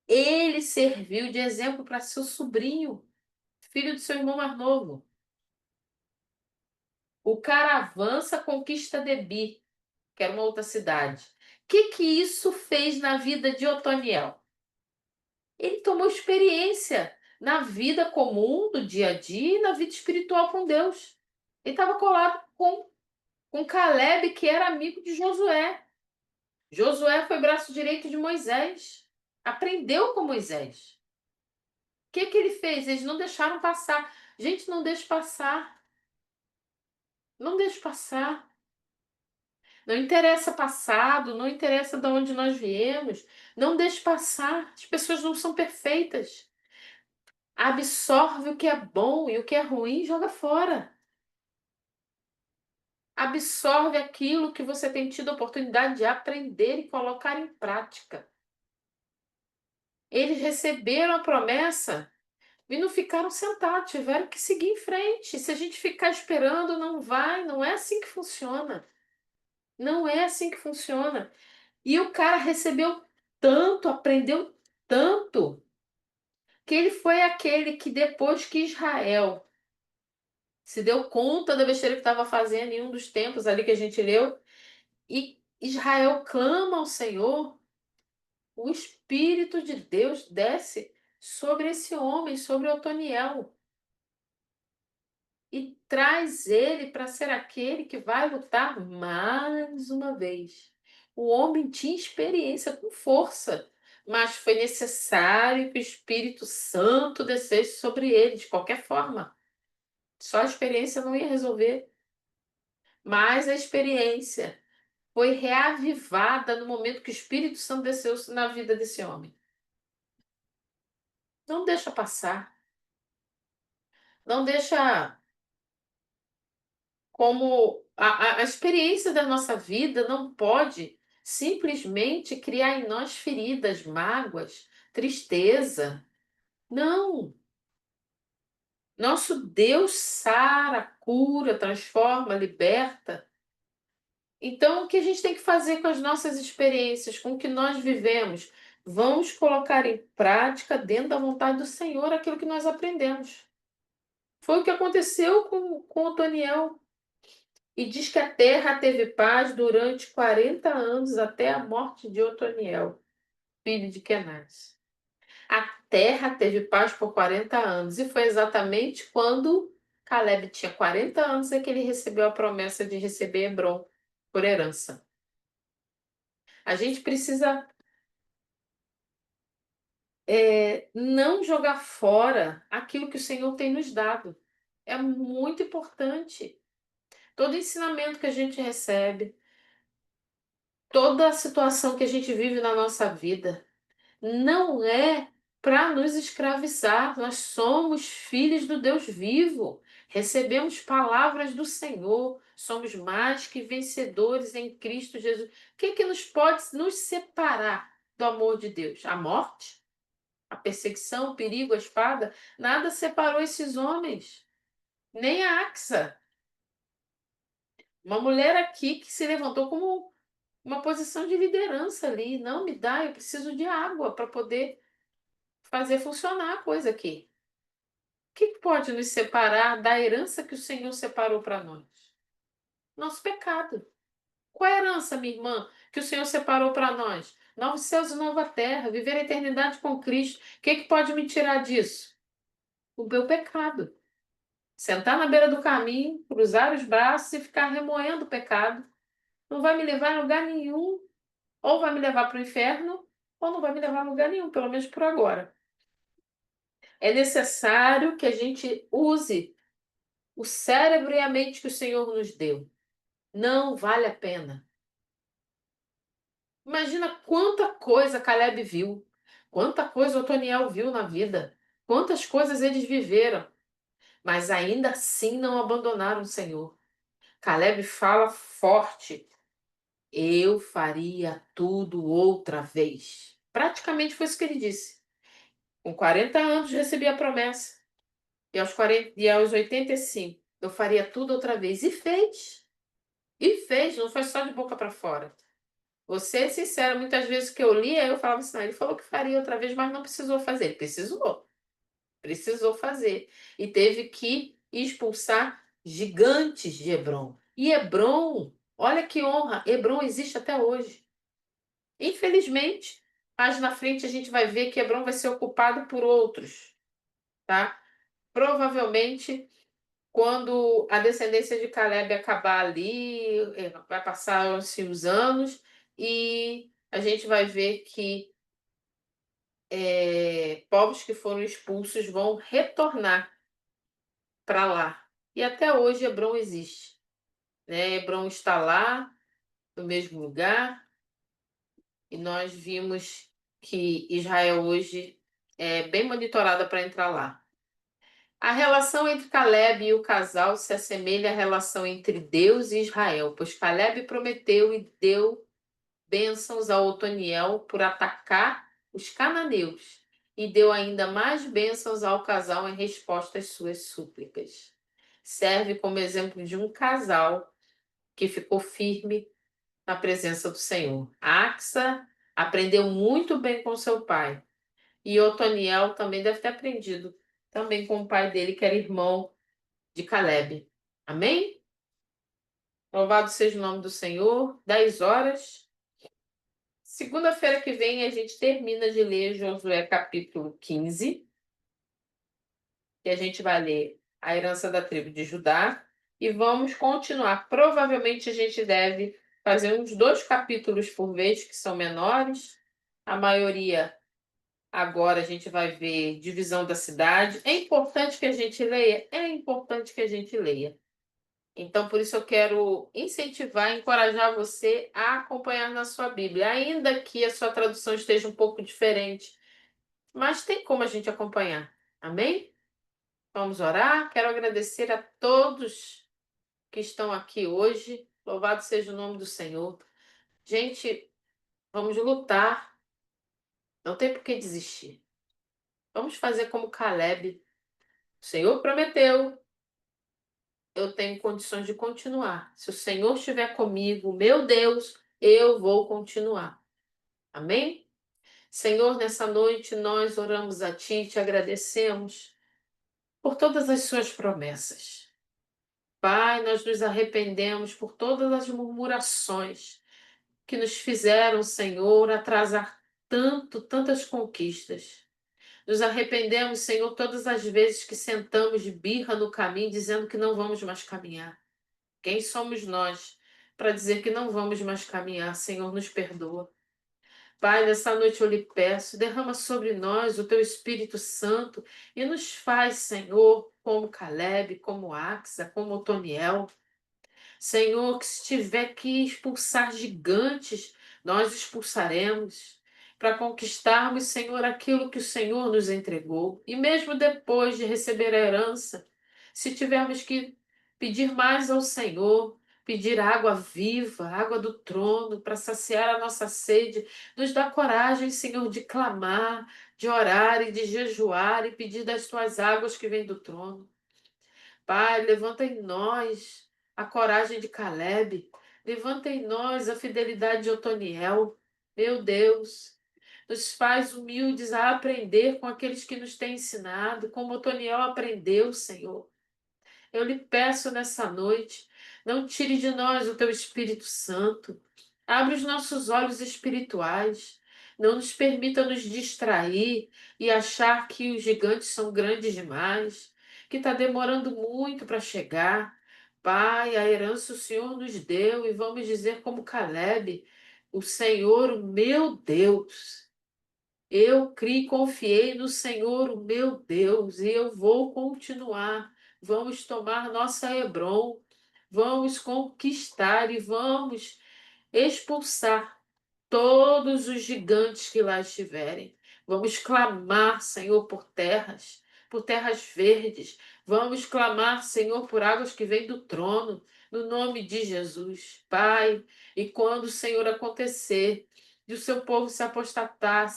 Ele serviu de exemplo para seu sobrinho, filho do seu irmão mais novo. O cara avança, conquista Debir, que era uma outra cidade. O que isso fez na vida de Otoniel? Ele tomou experiência na vida comum, do dia a dia, e na vida espiritual com Deus. Ele estava colado com Caleb, que era amigo de Josué. Josué foi braço direito de Moisés. Aprendeu com Moisés. O que ele fez? Eles não deixaram passar. Gente, não deixe passar. Não deixe passar. Não interessa passado, não interessa de onde nós viemos. Não deixe passar. As pessoas não são perfeitas. Absorve o que é bom e o que é ruim, joga fora. Absorve aquilo que você tem tido a oportunidade de aprender e colocar em prática. Eles receberam a promessa e não ficaram sentados, tiveram que seguir em frente. Se a gente ficar esperando, não vai, não é assim que funciona. Não é assim que funciona. E o cara recebeu tanto, aprendeu tanto, que ele foi aquele que depois que Israel se deu conta da besteira que estava fazendo em um dos tempos ali que a gente leu, e Israel clama ao Senhor, o Espírito de Deus desce sobre esse homem, sobre Otoniel, e traz ele para ser aquele que vai lutar mais uma vez O homem tinha experiência com força, mas foi necessário que o Espírito Santo descesse sobre ele, de qualquer forma. Só a experiência não ia resolver, mas a experiência foi reavivada no momento que o Espírito Santo desceu na vida desse homem. Não deixa passar, não deixa como a experiência da nossa vida não pode simplesmente criar em nós feridas, mágoas, tristeza. Não. Nosso Deus sara, cura, transforma, liberta. Então, o que a gente tem que fazer com as nossas experiências, com o que nós vivemos? Vamos colocar em prática, dentro da vontade do Senhor, aquilo que nós aprendemos. Foi o que aconteceu com o Otoniel. E diz que a terra teve paz durante 40 anos, até a morte de Otoniel, filho de Kenaz. A terra teve paz por 40 anos, e foi exatamente quando Caleb tinha 40 anos é que ele recebeu a promessa de receber Hebrom por herança. A gente precisa não jogar fora aquilo que o Senhor tem nos dado. É muito importante. Todo ensinamento que a gente recebe, toda a situação que a gente vive na nossa vida, não é para nos escravizar. Nós somos filhos do Deus vivo. Recebemos palavras do Senhor. Somos mais que vencedores em Cristo Jesus. O que que nos pode nos separar do amor de Deus? A morte? A perseguição, o perigo, a espada? Nada separou esses homens. Nem a Axa. Uma mulher aqui que se levantou como uma posição de liderança ali. Não me dá, eu preciso de água para poder fazer funcionar a coisa aqui. O que pode nos separar da herança que o Senhor separou para nós? Nosso pecado. Qual é a herança, minha irmã, que o Senhor separou para nós? Novos céus e nova terra, viver a eternidade com Cristo. O que pode me tirar disso? O meu pecado. Sentar na beira do caminho, cruzar os braços e ficar remoendo o pecado. Não vai me levar a lugar nenhum. Ou vai me levar para o inferno, ou não vai me levar a lugar nenhum, pelo menos por agora. É necessário que a gente use o cérebro e a mente que o Senhor nos deu. Não vale a pena. Imagina quanta coisa Caleb viu, quanta coisa Otoniel viu na vida, quantas coisas eles viveram, mas ainda assim não abandonaram o Senhor. Caleb fala forte: eu faria tudo outra vez. Praticamente foi isso que ele disse. Com 40 anos recebi a promessa, e aos 40, e aos 85 eu faria tudo outra vez. E fez. E fez, não foi só de boca para fora. Vou ser sincera, muitas vezes que eu lia, eu falava assim, não, ele falou que faria outra vez, mas não precisou fazer. Ele precisou fazer. E teve que expulsar gigantes de Hebrom. E Hebrom, olha que honra, Hebrom existe até hoje. Infelizmente, mais na frente a gente vai ver que Hebrom vai ser ocupado por outros, tá? Provavelmente quando a descendência de Caleb acabar ali, vai passar-se os anos e a gente vai ver que povos que foram expulsos vão retornar para lá. E até hoje Hebrom existe, né? Hebrom está lá, no mesmo lugar, e nós vimos que Israel hoje é bem monitorada para entrar lá. A relação entre Caleb e o casal se assemelha à relação entre Deus e Israel, pois Caleb prometeu e deu bênçãos a Otoniel por atacar os cananeus, e deu ainda mais bênçãos ao casal em resposta às suas súplicas. Serve como exemplo de um casal que ficou firme na presença do Senhor. Axa aprendeu muito bem com seu pai, e Otoniel também deve ter aprendido também com o pai dele, que era irmão de Caleb. Amém? Louvado seja o nome do Senhor. 10 horas. Segunda-feira que vem a gente termina de ler Josué capítulo 15, que a gente vai ler a herança da tribo de Judá, e vamos continuar. Provavelmente a gente deve fazer uns 2 capítulos por vez, que são menores. A maioria, agora a gente vai ver divisão da cidade. É importante que a gente leia? É importante que a gente leia. Então, por isso eu quero incentivar, encorajar você a acompanhar na sua Bíblia, ainda que a sua tradução esteja um pouco diferente, mas tem como a gente acompanhar. Amém? Vamos orar. Quero agradecer a todos que estão aqui hoje. Louvado seja o nome do Senhor. Gente, vamos lutar. Não tem por que desistir. Vamos fazer como Caleb. O Senhor prometeu. Eu tenho condições de continuar. Se o Senhor estiver comigo, meu Deus, eu vou continuar. Amém? Senhor, nessa noite nós oramos a Ti e te agradecemos por todas as Suas promessas. Pai, nós nos arrependemos por todas as murmurações que nos fizeram, Senhor, atrasar tantas conquistas. Nos arrependemos, Senhor, todas as vezes que sentamos de birra no caminho, dizendo que não vamos mais caminhar. Quem somos nós para dizer que não vamos mais caminhar? Senhor, nos perdoa. Pai, nessa noite eu lhe peço, derrama sobre nós o teu Espírito Santo e nos faz, Senhor, como Caleb, como Axa, como Otoniel. Senhor, que se tiver que expulsar gigantes, nós expulsaremos, para conquistarmos, Senhor, aquilo que o Senhor nos entregou. E mesmo depois de receber a herança, se tivermos que pedir mais ao Senhor, pedir água viva, água do trono, para saciar a nossa sede, nos dá coragem, Senhor, de clamar, de orar e de jejuar e pedir das tuas águas que vêm do trono. Pai, levanta em nós a coragem de Caleb. Levanta em nós a fidelidade de Otoniel. Meu Deus, nos faz humildes a aprender com aqueles que nos têm ensinado, como Otoniel aprendeu, Senhor. Eu lhe peço nessa noite, não tire de nós o teu Espírito Santo. Abre os nossos olhos espirituais. Não nos permita nos distrair e achar que os gigantes são grandes demais, que está demorando muito para chegar. Pai, a herança o Senhor nos deu e vamos dizer como Caleb, o Senhor, o meu Deus. Eu criei e confiei no Senhor, o meu Deus, e eu vou continuar. Vamos tomar nossa Hebrom, vamos conquistar e vamos expulsar todos os gigantes que lá estiverem. Vamos clamar, Senhor, por terras verdes. Vamos clamar, Senhor, por águas que vêm do trono, no nome de Jesus. Pai, e quando o Senhor acontecer, de o seu povo se apostatar,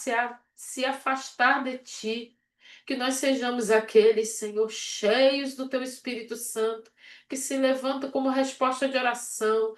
se afastar de ti, que nós sejamos aqueles, Senhor, cheios do teu Espírito Santo, que se levanta como resposta de oração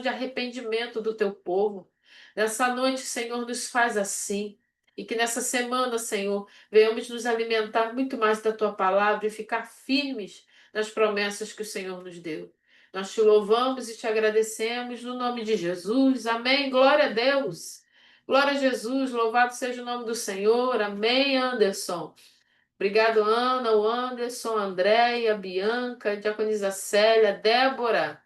de arrependimento do teu povo. Nessa noite, Senhor, nos faz assim. E que nessa semana, Senhor, venhamos nos alimentar muito mais da tua palavra e ficar firmes nas promessas que o Senhor nos deu. Nós te louvamos e te agradecemos no nome de Jesus. Amém. Glória a Deus. Glória a Jesus. Louvado seja o nome do Senhor. Amém, Anderson. Obrigado, Ana, o Anderson, a Andréia, a Bianca, a Diaconisa Célia, Débora,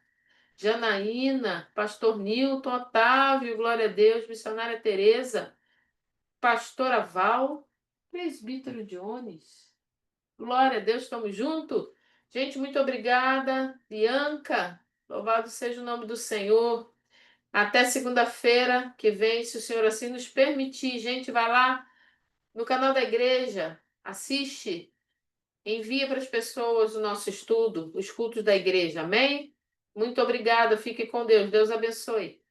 Janaína, Pastor Nilton, Otávio, glória a Deus, Missionária Tereza, Pastora Val, Presbítero Jones. Glória a Deus, estamos juntos? Gente, muito obrigada. Bianca, louvado seja o nome do Senhor. Até segunda-feira que vem, se o Senhor assim nos permitir. Gente, vai lá no canal da igreja, assiste. Envia para as pessoas o nosso estudo, os cultos da igreja. Amém? Muito obrigada. Fique com Deus. Deus abençoe.